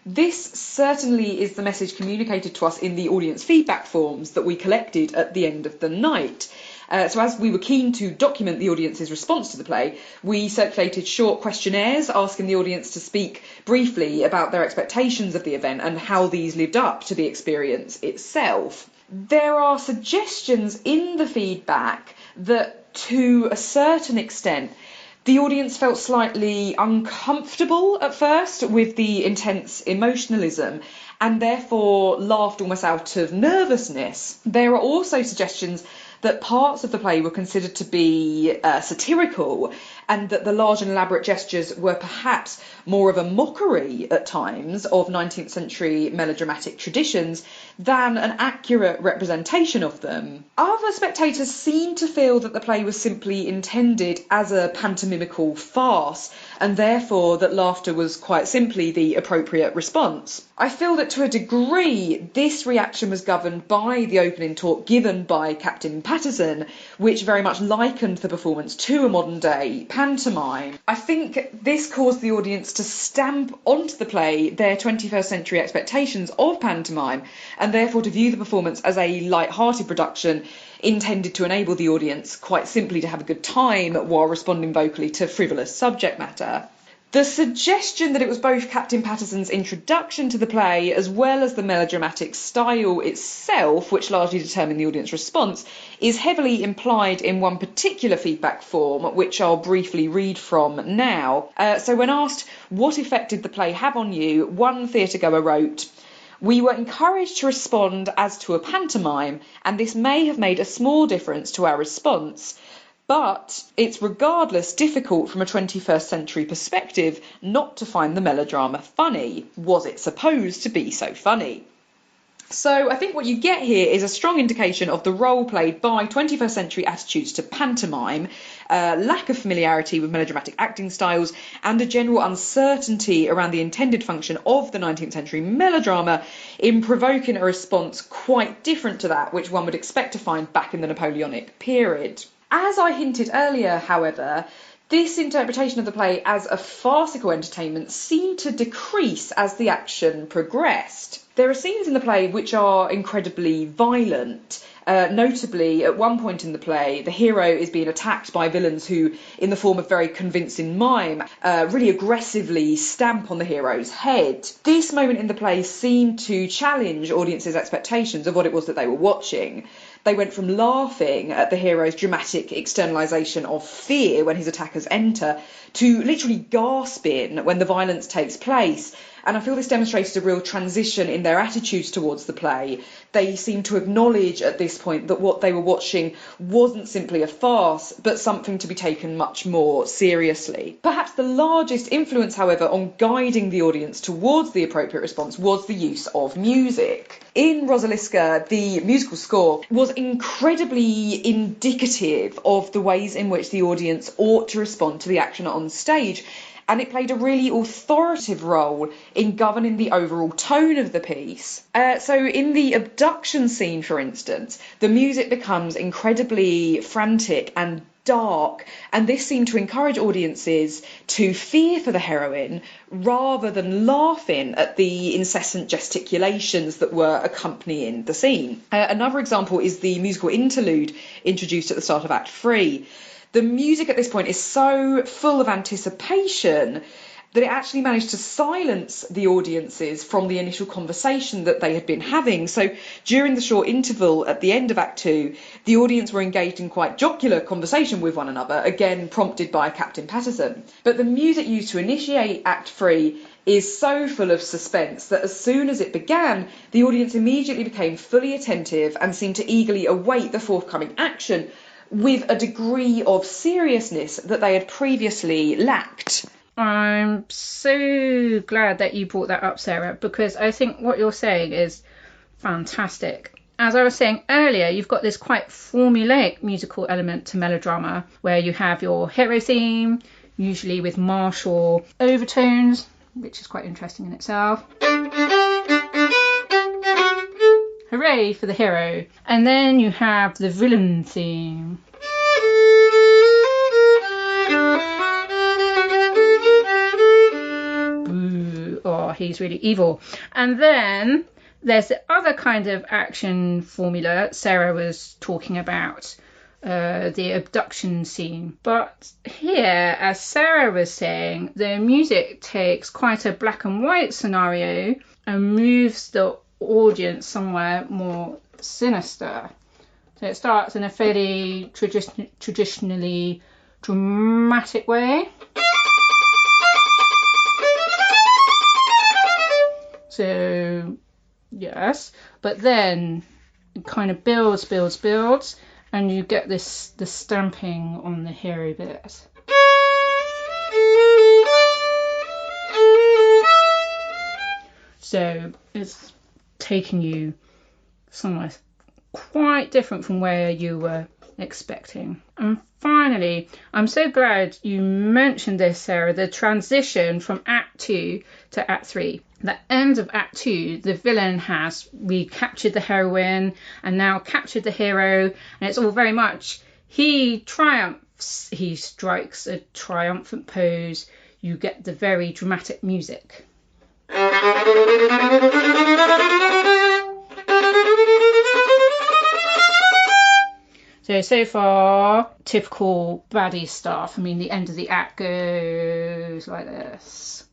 This certainly is the message communicated to us in the audience feedback forms that we collected at the end of the night. So as we were keen to document the audience's response to the play, we circulated short questionnaires asking the audience to speak briefly about their expectations of the event and how these lived up to the experience itself. There are suggestions in the feedback that, to a certain extent, the audience felt slightly uncomfortable at first with the intense emotionalism and therefore laughed almost out of nervousness. There are also suggestions that parts of the play were considered to be satirical and that the large and elaborate gestures were perhaps more of a mockery at times of 19th century melodramatic traditions than an accurate representation of them. Other spectators seemed to feel that the play was simply intended as a pantomimical farce and therefore that laughter was quite simply the appropriate response. I feel that to a degree this reaction was governed by the opening talk given by Captain Patterson, which very much likened the performance to a modern day pantomime. I think this caused the audience to stamp onto the play their 21st century expectations of pantomime and therefore to view the performance as a light-hearted production intended to enable the audience quite simply to have a good time while responding vocally to frivolous subject matter. The suggestion that it was both Captain Patterson's introduction to the play as well as the melodramatic style itself which largely determined the audience response is heavily implied in one particular feedback form, which I'll briefly read from now. So when asked, what effect did the play have on you, one theatregoer wrote, "We were encouraged to respond as to a pantomime, and this may have made a small difference to our response. But it's regardless difficult from a 21st century perspective not to find the melodrama funny. Was it supposed to be so funny?" So I think what you get here is a strong indication of the role played by 21st century attitudes to pantomime, lack of familiarity with melodramatic acting styles, and a general uncertainty around the intended function of the 19th century melodrama in provoking a response quite different to that which one would expect to find back in the Napoleonic period. As I hinted earlier, however, this interpretation of the play as a farcical entertainment seemed to decrease as the action progressed. There are scenes in the play which are incredibly violent. Notably, at one point in the play, the hero is being attacked by villains who, in the form of very convincing mime, really aggressively stamp on the hero's head. This moment in the play seemed to challenge audiences' expectations of what it was that they were watching. They went from laughing at the hero's dramatic externalisation of fear when his attackers enter to literally gasping when the violence takes place. And I feel this demonstrated a real transition in their attitudes towards the play. They seem to acknowledge at this point that what they were watching wasn't simply a farce, but something to be taken much more seriously. Perhaps the largest influence, however, on guiding the audience towards the appropriate response was the use of music. In Roseliska, the musical score was incredibly indicative of the ways in which the audience ought to respond to the action on stage, and it played a really authoritative role in governing the overall tone of the piece. So in the abduction scene, for instance, the music becomes incredibly frantic and dark, and this seemed to encourage audiences to fear for the heroine rather than laughing at the incessant gesticulations that were accompanying the scene. Another example is the musical interlude introduced at the start of Act 3. The music at this point is so full of anticipation that it actually managed to silence the audiences from the initial conversation that they had been having. So during the short interval at the end of Act 2, the audience were engaged in quite jocular conversation with one another, again prompted by Captain Patterson. But the music used to initiate Act 3 is so full of suspense that as soon as it began, the audience immediately became fully attentive and seemed to eagerly await the forthcoming action, with a degree of seriousness that they had previously lacked. I'm so glad that you brought that up, Sarah, because I think what you're saying is fantastic. As I was saying earlier, you've got this quite formulaic musical element to melodrama, where you have your hero theme, usually with martial overtones, which is quite interesting in itself. Hooray for the hero. And then you have the villain theme. Boo. Oh, he's really evil. And then there's the other kind of action formula Sarah was talking about, the abduction scene. But here, as Sarah was saying, the music takes quite a black and white scenario and moves the audience somewhere more sinister. So it starts in a fairly traditionally dramatic way. So yes, but then it kind of builds, and you get the stamping on the hero bit. So it's taking you somewhere quite different from where you were expecting. And finally, I'm so glad you mentioned this, Sarah, the transition from Act 2 to Act 3. The end of Act 2, the villain has recaptured the heroine and now captured the hero, and it's all very much, he triumphs, he strikes a triumphant pose, you get the very dramatic music. So far, typical baddie stuff. I mean, the end of the act goes like this.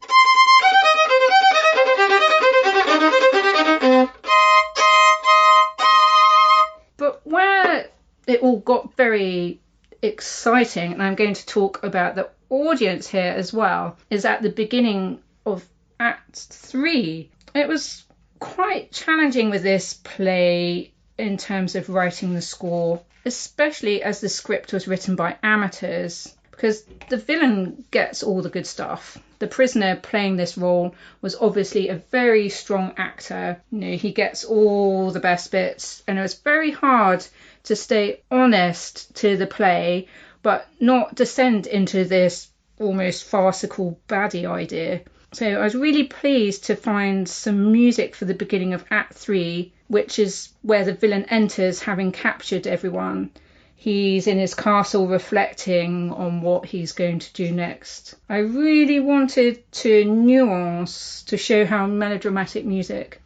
But where it all got very exciting, and I'm going to talk about the audience here as well, is at the beginning of Act 3. It was quite challenging with this play in terms of writing the score, especially as the script was written by amateurs. because the villain gets all the good stuff. The prisoner playing this role was obviously a very strong actor. He gets all the best bits, and it was very hard to stay honest to the play but not descend into this almost farcical baddie idea. So I was really pleased to find some music for the beginning of Act 3, which is where the villain enters having captured everyone. He's in his castle reflecting on what he's going to do next. I really wanted to nuance to show how melodramatic music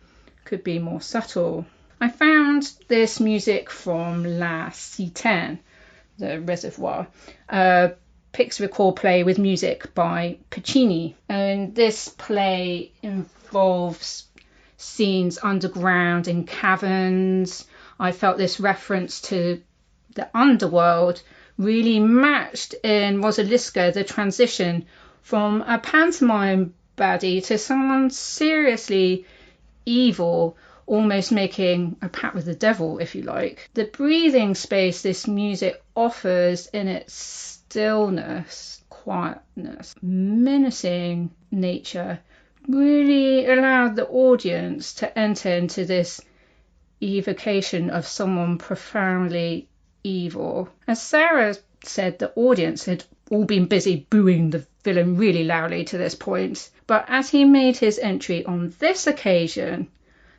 could be more subtle. I found this music from La Citerne, the Reservoir, a Pixerècourt play with music by Puccini. And this play involves scenes underground in caverns. I felt this reference to the underworld really matched in Roseliska the transition from a pantomime baddie to someone seriously evil, almost making a pact with the devil, if you like. The breathing space this music offers in its stillness, quietness, menacing nature really allowed the audience to enter into this evocation of someone profoundly evil. As Sarah said, the audience had all been busy booing the villain really loudly to this point, but as he made his entry on this occasion,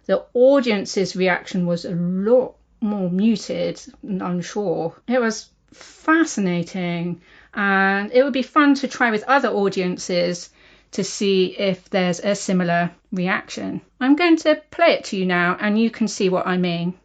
the audience's reaction was a lot more muted and unsure. It was fascinating, and it would be fun to try with other audiences to see if there's a similar reaction. I'm going to play it to you now, and you can see what I mean.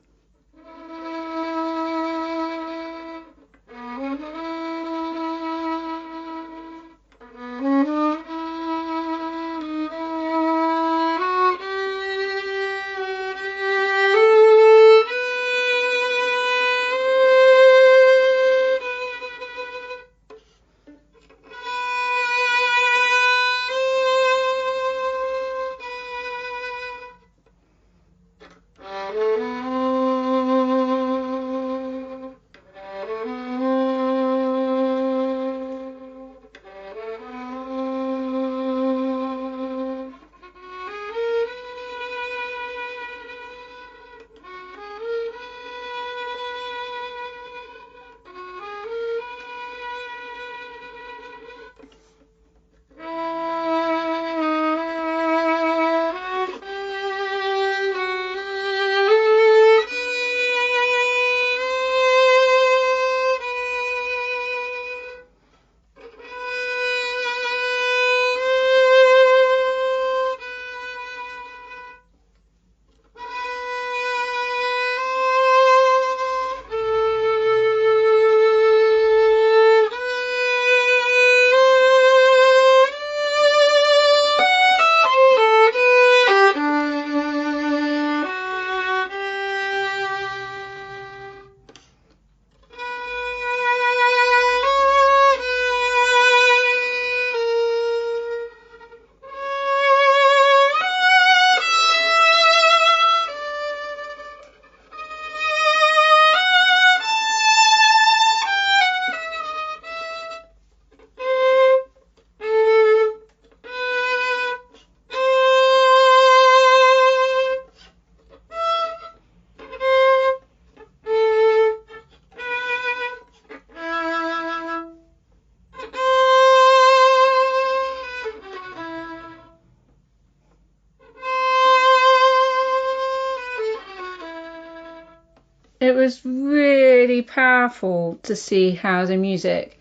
It was really powerful to see how the music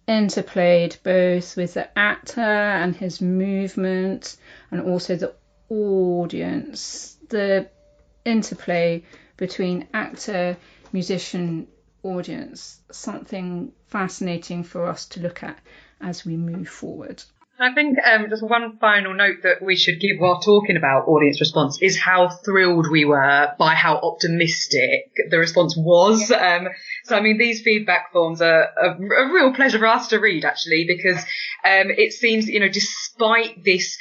interplayed both with the actor and his movement and also the audience. The interplay between actor, musician, audience, something fascinating for us to look at as we move forward. I think just one final note that we should give while talking about audience response is how thrilled we were by how optimistic the response was. So, I mean, these feedback forms are a real pleasure for us to read, actually, because it seems, despite this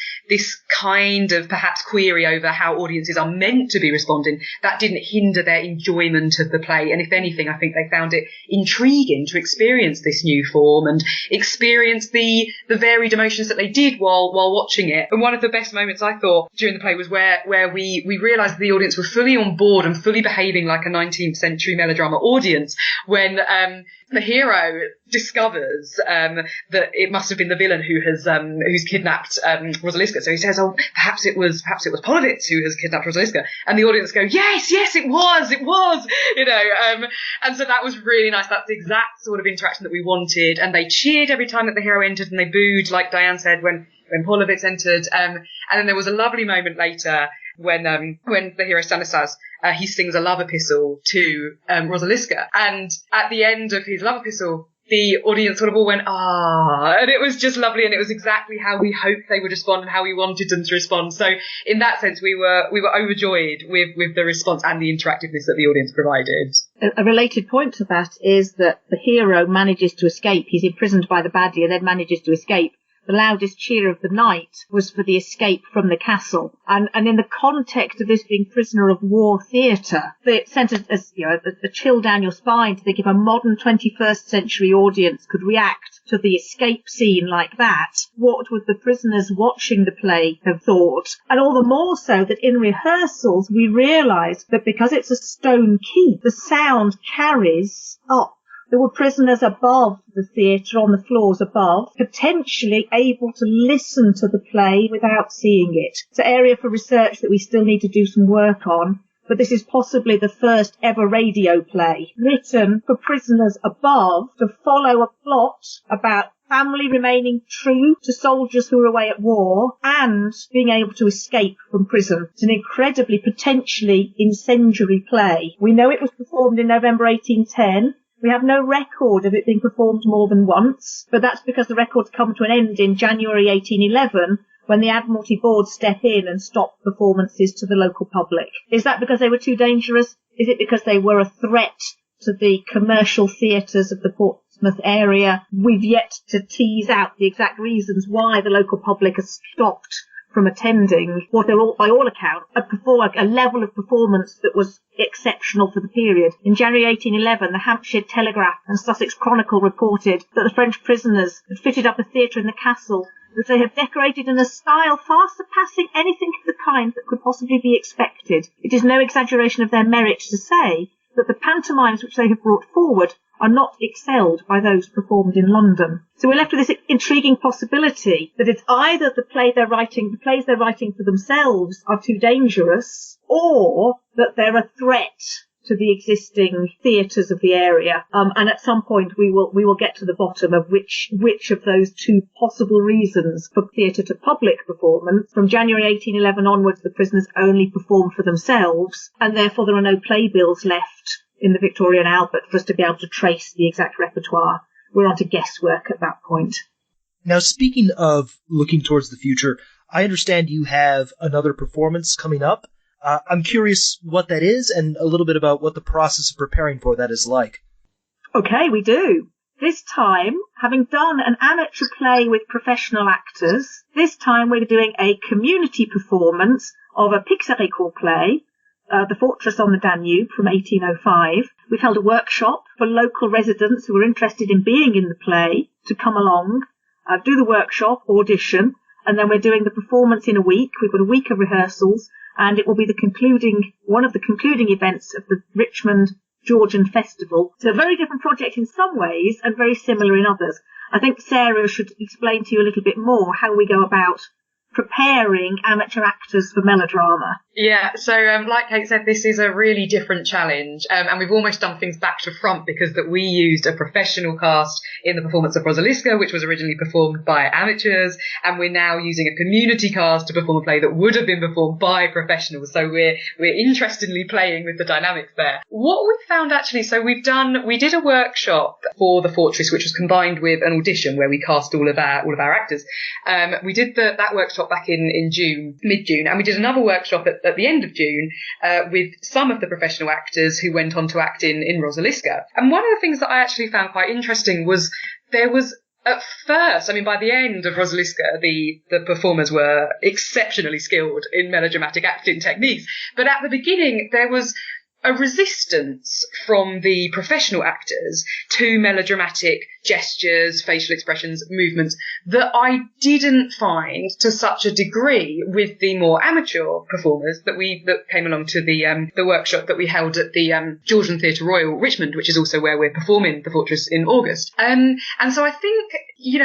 kind of perhaps query over how audiences are meant to be responding, that didn't hinder their enjoyment of the play. And if anything, I think they found it intriguing to experience this new form and experience the varied emotions that they did while watching it. And one of the best moments I thought during the play was where we realised the audience were fully on board and fully behaving like a 19th century melodrama audience when the hero discovers that it must have been the villain who's kidnapped Roseliska. So he says, "Oh, perhaps it was Polovitz who has kidnapped Roseliska," and the audience go, "Yes, it was," and so that was really nice. That's the exact sort of interaction that we wanted, and they cheered every time that the hero entered, and they booed, like Diane said, when Polovitz entered, and then there was a lovely moment later when the hero Stanislas he sings a love epistle to Roseliska, and at the end of his love epistle, the audience sort of all went, "Ah," and it was just lovely, and it was exactly how we hoped they would respond and how we wanted them to respond. So in that sense, we were overjoyed with the response and the interactiveness that the audience provided. A related point to that is that the hero manages to escape. He's imprisoned by the baddie and then manages to escape. The loudest cheer of the night was for the escape from the castle. And in the context of this being prisoner of war theatre, it sent a chill down your spine to think if a modern 21st century audience could react to the escape scene like that, what would the prisoners watching the play have thought? And all the more so that in rehearsals we realised that because it's a stone keep, the sound carries up. There were prisoners above the theatre, on the floors above, potentially able to listen to the play without seeing it. It's an area for research that we still need to do some work on, but this is possibly the first ever radio play written for prisoners above to follow a plot about family remaining true to soldiers who are away at war and being able to escape from prison. It's an incredibly, potentially incendiary play. We know it was performed in November 1810. We have no record of it being performed more than once, but that's because the records come to an end in January 1811 when the Admiralty Board step in and stop performances to the local public. Is that because they were too dangerous? Is it because they were a threat to the commercial theatres of the Portsmouth area? We've yet to tease out the exact reasons why the local public has stopped from attending what they're all, by all accounts, a level of performance that was exceptional for the period. In January 1811, the Hampshire Telegraph and Sussex Chronicle reported that the French prisoners had fitted up a theatre in the castle that they had decorated in a style far surpassing anything of the kind that could possibly be expected. It is no exaggeration of their merit to say that the pantomimes which they have brought forward are not excelled by those performed in London. So we're left with this intriguing possibility that it's either the plays they're writing for themselves are too dangerous, or that they're a threat to the existing theatres of the area. And at some point we will get to the bottom of which of those two possible reasons for theatre to public performance. From January 1811 onwards, the prisoners only performed for themselves, and therefore there are no playbills left in the Victorian Albert for us to be able to trace the exact repertoire. We're on to guesswork at that point. Now, speaking of looking towards the future, I understand you have another performance coming up. I'm curious what that is and a little bit about what the process of preparing for that is like. Okay, we do. This time, having done an amateur play with professional actors, this time we're doing a community performance of a Pixerècourt play, The Fortress on the Danube from 1805. We've held a workshop for local residents who are interested in being in the play to come along, do the workshop, audition, and then we're doing the performance in a week. We've got a week of rehearsals, and it will be one of the concluding events of the Richmond Georgian Festival. It's a very different project in some ways and very similar in others. I think Sarah should explain to you a little bit more how we go about preparing amateur actors for melodrama. Yeah, so like Kate said, this is a really different challenge, and we've almost done things back to front because that we used a professional cast in the performance of Roseliska, which was originally performed by amateurs, and we're now using a community cast to perform a play that would have been performed by professionals. So we're interestingly playing with the dynamics there. What we found actually, so we did a workshop for the Fortress, which was combined with an audition where we cast all of our actors. We did that workshop back in June, mid-June, and we did another workshop at the end of June with some of the professional actors who went on to act in Roseliska. And one of the things that I actually found quite interesting was there was, at first, I mean, by the end of Roseliska, the performers were exceptionally skilled in melodramatic acting techniques. But at the beginning, there was a resistance from the professional actors to melodramatic gestures, facial expressions, movements that I didn't find to such a degree with the more amateur performers that came along to the workshop that we held at the Georgian Theatre Royal, Richmond, which is also where we're performing The Fortress in August. And so I think,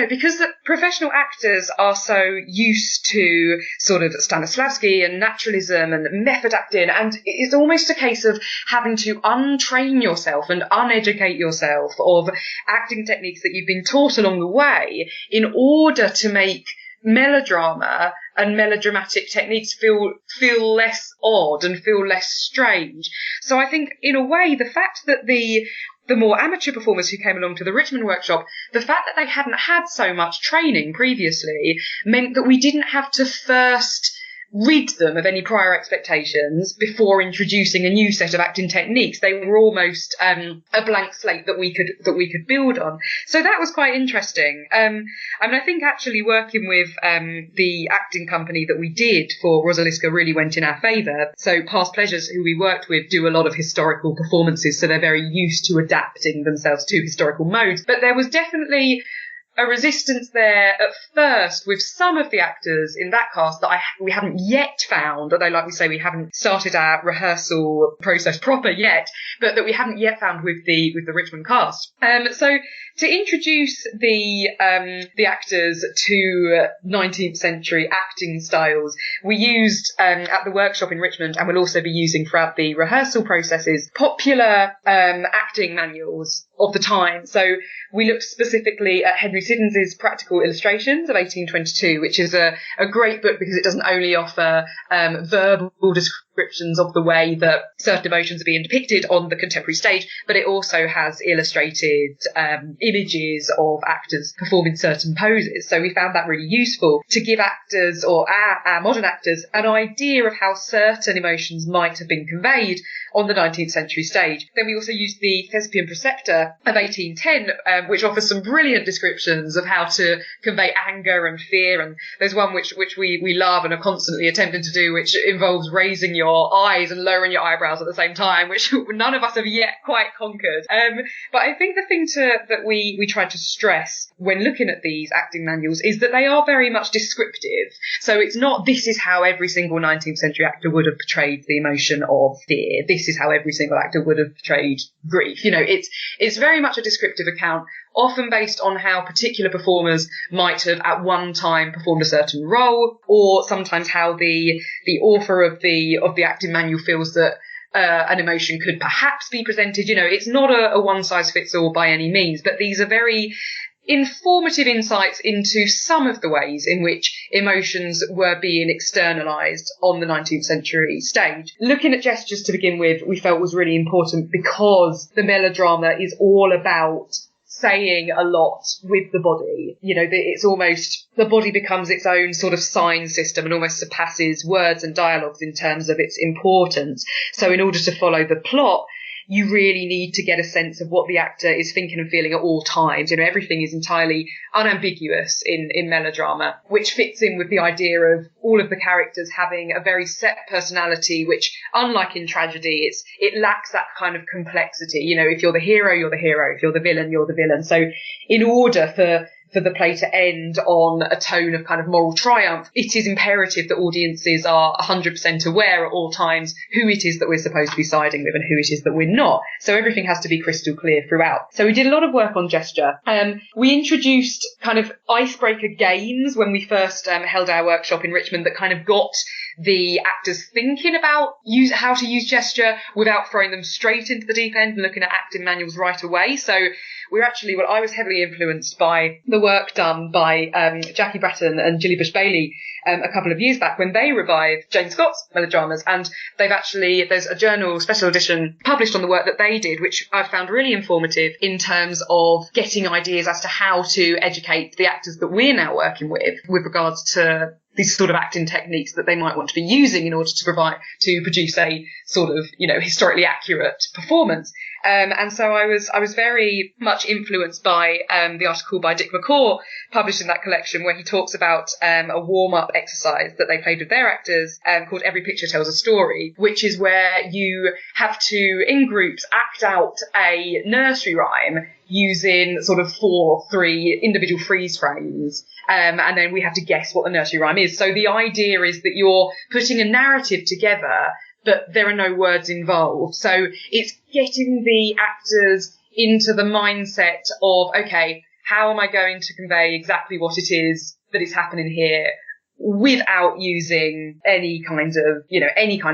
because the professional actors are so used to sort of Stanislavski and naturalism and method acting, and it's almost a case of having to untrain yourself and uneducate yourself of acting techniques that you've been taught along the way in order to make melodrama and melodramatic techniques feel less odd and feel less strange. So I think, in a way, the fact that the more amateur performers who came along to the Richmond workshop, the fact that they hadn't had so much training previously meant that we didn't have to first rid them of any prior expectations before introducing a new set of acting techniques. They were almost a blank slate that we could build on. So that was quite interesting. I think actually working with the acting company that we did for Roseliska really went in our favour. So Past Pleasures, who we worked with, do a lot of historical performances, so they're very used to adapting themselves to historical modes. But there was definitely a resistance there at first with some of the actors in that cast that we haven't yet found, although, like we say, we haven't started our rehearsal process proper yet, but that we haven't yet found with the Richmond cast. So to introduce the actors to 19th century acting styles, we used at the workshop in Richmond, and we'll also be using throughout the rehearsal processes, popular acting manuals of the time. So we looked specifically at Henry Siddons's Practical Illustrations of 1822, which is a great book because it doesn't only offer verbal descriptions of the way that certain emotions are being depicted on the contemporary stage, but it also has illustrated images of actors performing certain poses. So we found that really useful to give actors, or our modern actors, an idea of how certain emotions might have been conveyed on the 19th century stage. Then we also used the Thespian Preceptor of 1810, which offers some brilliant descriptions of how to convey anger and fear. And there's one which we love and are constantly attempting to do, which involves raising your eyes and lowering your eyebrows at the same time, which none of us have yet quite conquered. But I think the thing that we tried to stress when looking at these acting manuals is that they are very much descriptive. So it's not, this is how every single 19th century actor would have portrayed the emotion of fear. This is how every single actor would have portrayed grief. It's very much a descriptive account, often based on how particular performers might have at one time performed a certain role, or sometimes how the author of the acting manual feels that an emotion could perhaps be presented. It's not a one-size-fits-all by any means, but these are very informative insights into some of the ways in which emotions were being externalized on the 19th century stage. Looking at gestures to begin with, we felt was really important because the melodrama is all about saying a lot with the body. It's almost, the body becomes its own sort of sign system and almost surpasses words and dialogues in terms of its importance. So in order to follow the plot, you really need to get a sense of what the actor is thinking and feeling at all times. Everything is entirely unambiguous in melodrama, which fits in with the idea of all of the characters having a very set personality, which, unlike in tragedy, it lacks that kind of complexity. If you're the hero, you're the hero. If you're the villain, you're the villain. So in order for for the play to end on a tone of kind of moral triumph, it is imperative that audiences are 100% aware at all times who it is that we're supposed to be siding with and who it is that we're not. So everything has to be crystal clear throughout. So we did a lot of work on gesture. We introduced kind of icebreaker games when we first held our workshop in Richmond that kind of got the actors thinking about how to use gesture without throwing them straight into the deep end and looking at acting manuals right away. So I was heavily influenced by the work done by Jackie Bratton and Gilly Bush-Bailey a couple of years back when they revived Jane Scott's melodramas, and there's a journal special edition published on the work that they did, which I found really informative in terms of getting ideas as to how to educate the actors that we're now working with regards to these sort of acting techniques that they might want to be using in order to produce a sort of, historically accurate performance. And so I was very much influenced by the article by Dick McCaw published in that collection, where he talks about a warm-up exercise that they played with their actors called Every Picture Tells a Story, which is where you have to, in groups, act out a nursery rhyme using sort of 4 or 3 individual freeze frames. And then we have to guess what the nursery rhyme is. So the idea is that you're putting a narrative together, but there are no words involved. So it's getting the actors into the mindset of, okay, how am I going to convey exactly what it is that is happening here without using any kind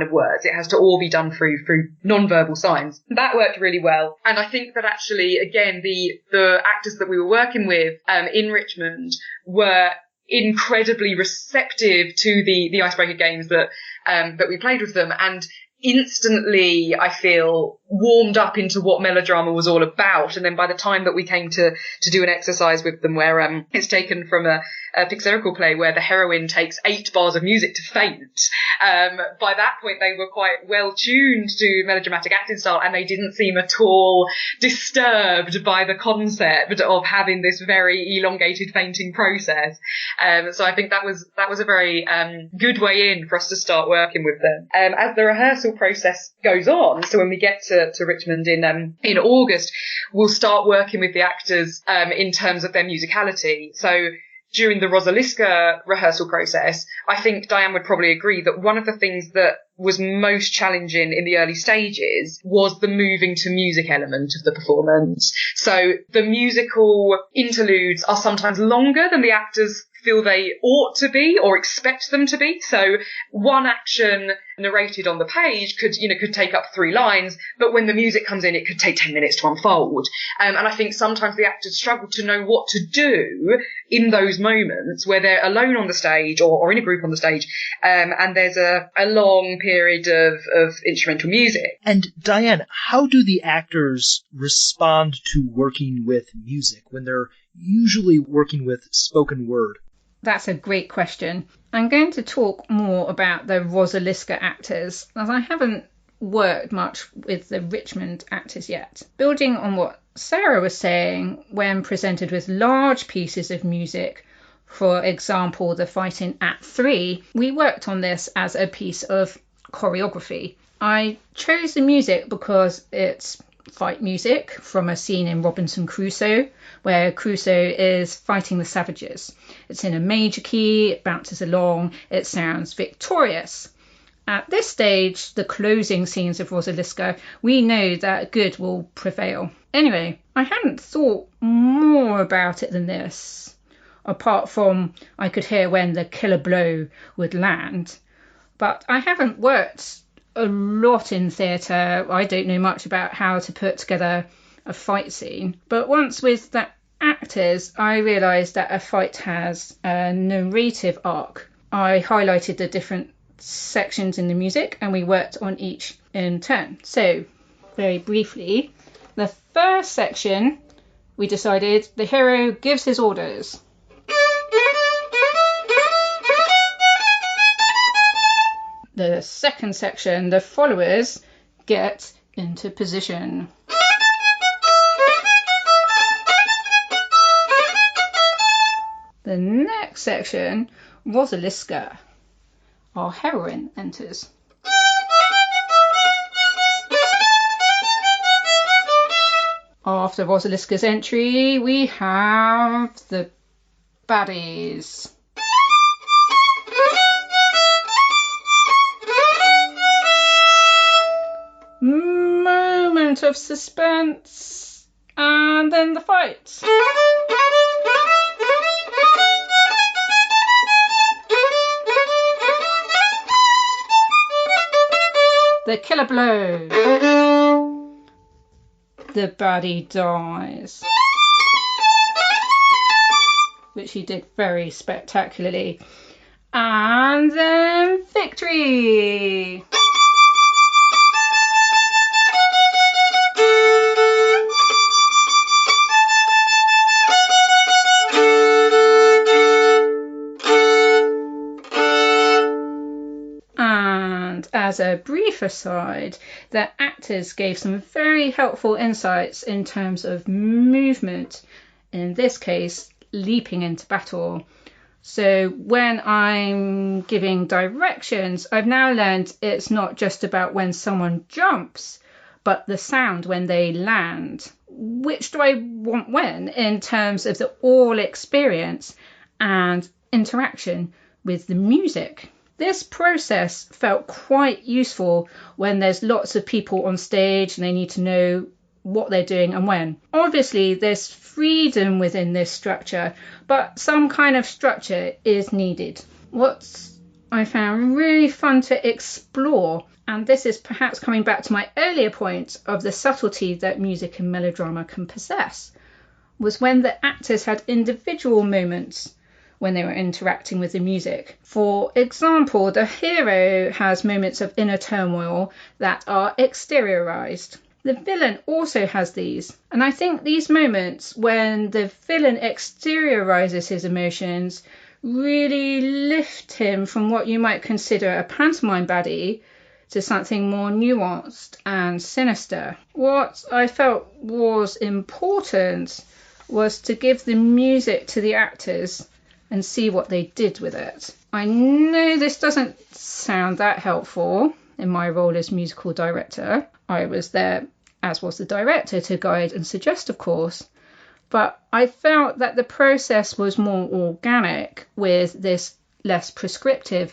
of words. It has to all be done through non-verbal signs. That worked really well. And I think that actually, again, the actors that we were working with in Richmond were incredibly receptive to the icebreaker games that we played with them, and instantly, I feel, warmed up into what melodrama was all about. And then by the time that we came to do an exercise with them where it's taken from a Pixerècourt play where the heroine takes 8 bars of music to faint, by that point they were quite well tuned to melodramatic acting style, and they didn't seem at all disturbed by the concept of having this very elongated fainting process. So I think that was a very good way in for us to start working with them. As the rehearsal process goes on, so when we get to Richmond in August, we'll start working with the actors in terms of their musicality. So during the Roseliska rehearsal process, I think Diane would probably agree that one of the things that was most challenging in the early stages was the moving to music element of the performance. So the musical interludes are sometimes longer than the actors feel they ought to be or expect them to be. So one action narrated on the page could take up 3 lines, but when the music comes in, it could take 10 minutes to unfold. And I think sometimes the actors struggle to know what to do in those moments where they're alone on the stage or in a group on the stage, and there's a long period of instrumental music. And Diane, how do the actors respond to working with music when they're usually working with spoken word? That's a great question. I'm going to talk more about the Roseliska actors, as I haven't worked much with the Richmond actors yet. Building on what Sarah was saying, when presented with large pieces of music, for example, the fight in Act 3, we worked on this as a piece of choreography. I chose the music because it's fight music from a scene in Robinson Crusoe, where Crusoe is fighting the savages. It's in a major key, it bounces along, it sounds victorious. At this stage, the closing scenes of Roseliska, we know that good will prevail. Anyway, I hadn't thought more about it than this, apart from I could hear when the killer blow would land. But I haven't worked a lot in theatre. I don't know much about how to put together a fight scene. But once with the actors, I realised that a fight has a narrative arc. I highlighted the different sections in the music and we worked on each in turn. So, very briefly, the first section, we decided the hero gives his orders. The second section, the followers get into position. The next section, Roseliska, our heroine, enters. After Roseliska's entry, we have the baddies. Moment of suspense, and then the fight. The killer blow. The baddie dies, which he did very spectacularly. And then victory. As a brief aside, the actors gave some very helpful insights in terms of movement, in this case, leaping into battle. So when I'm giving directions, I've now learned it's not just about when someone jumps, but the sound when they land. Which do I want when in terms of the all experience and interaction with the music? This process felt quite useful when there's lots of people on stage and they need to know what they're doing and when. Obviously, there's freedom within this structure, but some kind of structure is needed. What I found really fun to explore, and this is perhaps coming back to my earlier point of the subtlety that music and melodrama can possess, was when the actors had individual moments when they were interacting with the music. For example, the hero has moments of inner turmoil that are exteriorized. The villain also has these, and I think these moments when the villain exteriorizes his emotions really lift him from what you might consider a pantomime baddie to something more nuanced and sinister. What I felt was important was to give the music to the actors and see what they did with it. I know this doesn't sound that helpful in my role as musical director. I was there, as was the director, to guide and suggest, of course, but I felt that the process was more organic with this less prescriptive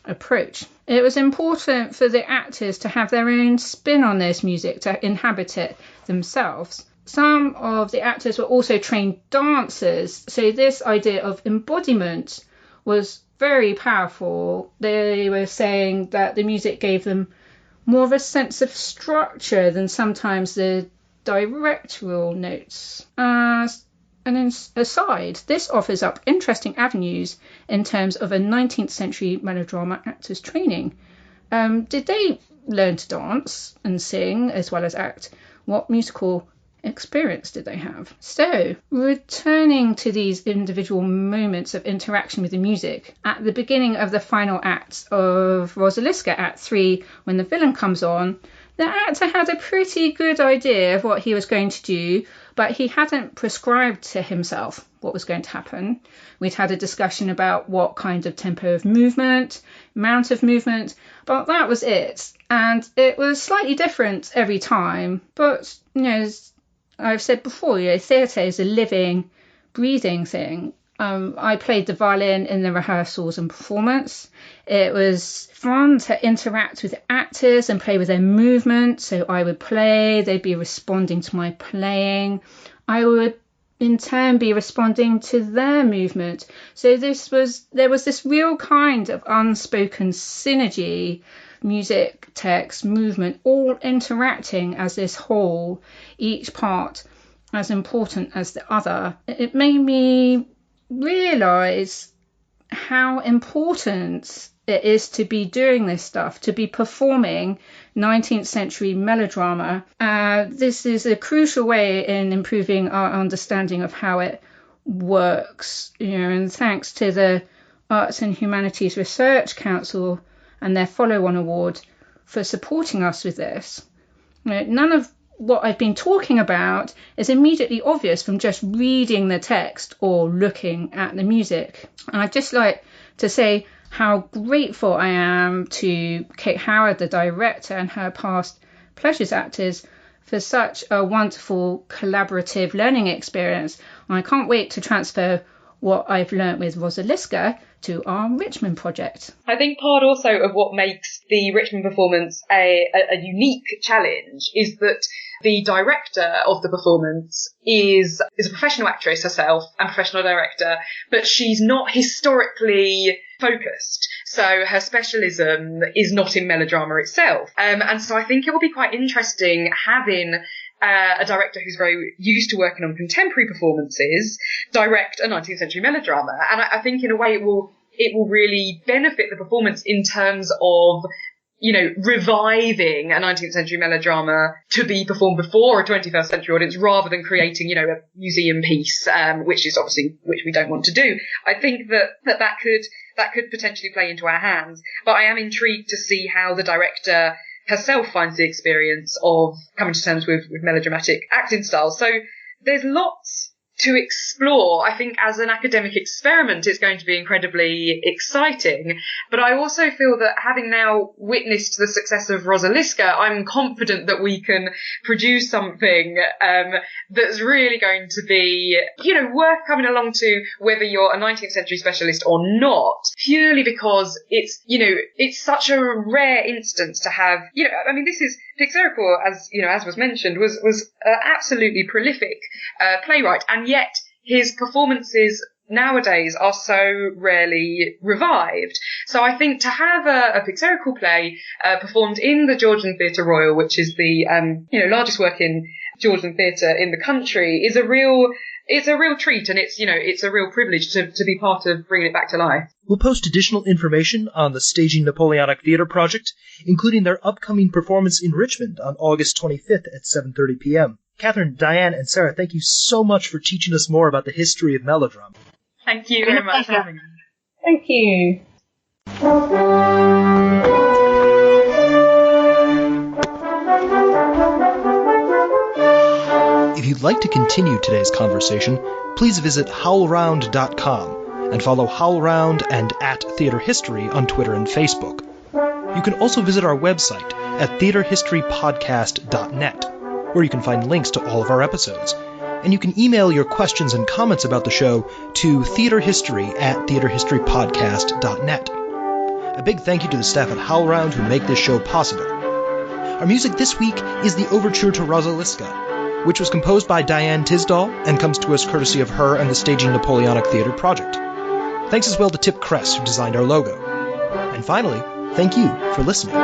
approach. It was important for the actors to have their own spin on this music, to inhabit it themselves. Some of the actors were also trained dancers, so this idea of embodiment was very powerful. They were saying that the music gave them more of a sense of structure than sometimes the directorial notes. As an aside, this offers up interesting avenues in terms of a 19th century melodrama actors training. Did they learn to dance and sing as well as act? What musical experience did they have? So, returning to these individual moments of interaction with the music, at the beginning of the final act of Roseliska, Act 3, when the villain comes on, the actor had a pretty good idea of what he was going to do, but he hadn't prescribed to himself what was going to happen. We'd had a discussion about what kind of tempo of movement, amount of movement, but that was it. And it was slightly different every time, but, as I've said before, theatre is a living, breathing thing. I played the violin in the rehearsals and performance. It was fun to interact with actors and play with their movement. So I would play, they'd be responding to my playing. I would in turn be responding to their movement. So there was this real kind of unspoken synergy, music, text, movement, all interacting as this whole, each part as important as the other. It made me realise how important it is to be doing this stuff, to be performing 19th century melodrama. This is a crucial way in improving our understanding of how it works, and thanks to the Arts and Humanities Research Council and their follow-on award for supporting us with this. None of what I've been talking about is immediately obvious from just reading the text or looking at the music. And I'd just like to say how grateful I am to Kate Howard, the director, and her past Pleasures actors for such a wonderful collaborative learning experience. And I can't wait to transfer what I've learnt with Roseliska to our Richmond project. I think part also of what makes the Richmond performance a unique challenge is that the director of the performance is a professional actress herself and professional director, but she's not historically focused. So her specialism is not in melodrama itself. And so I think it will be quite interesting having a director who's very used to working on contemporary performances direct a 19th century melodrama. And I think in a way it will really benefit the performance in terms of, you know, reviving a 19th century melodrama to be performed before a 21st century audience rather than creating, you know, a museum piece, which we don't want to do. I think that could potentially play into our hands, but I am intrigued to see how the director herself finds the experience of coming to terms with melodramatic acting styles. So there's lots to explore. I think as an academic experiment, it's going to be incredibly exciting. But I also feel that having now witnessed the success of Roseliska, I'm confident that we can produce something that's really going to be, you know, worth coming along to, whether you're a 19th century specialist or not, purely because it's, you know, it's such a rare instance to have, you know, I mean, this is Pixerècourt, as you know, as was mentioned, was absolutely prolific playwright, and yet his performances nowadays are so rarely revived. So I think to have a Pixerècourt play performed in the Georgian Theatre Royal, which is the largest working Georgian theatre in the country, is a real treat, and it's a real privilege to be part of bringing it back to life. We'll post additional information on the Staging Napoleonic Theatre project, including their upcoming performance in Richmond on August 25th at 7:30 p.m. Katherine, Diane, and Sarah, thank you so much for teaching us more about the history of melodrama. Thank you very much for having me. Thank you. If you'd like to continue today's conversation, please visit howlround.com and follow HowlRound and @TheatreHistory on Twitter and Facebook. You can also visit our website at theatrehistorypodcast.net, where you can find links to all of our episodes. And you can email your questions and comments about the show to theatrehistory@theatrehistorypodcast.net. A big thank you to the staff at HowlRound who make this show possible. Our music this week is the Overture to Roseliska, which was composed by Diane Tisdall and comes to us courtesy of her and the Staging Napoleonic Theatre project. Thanks as well to Tip Kress, who designed our logo. And finally, thank you for listening.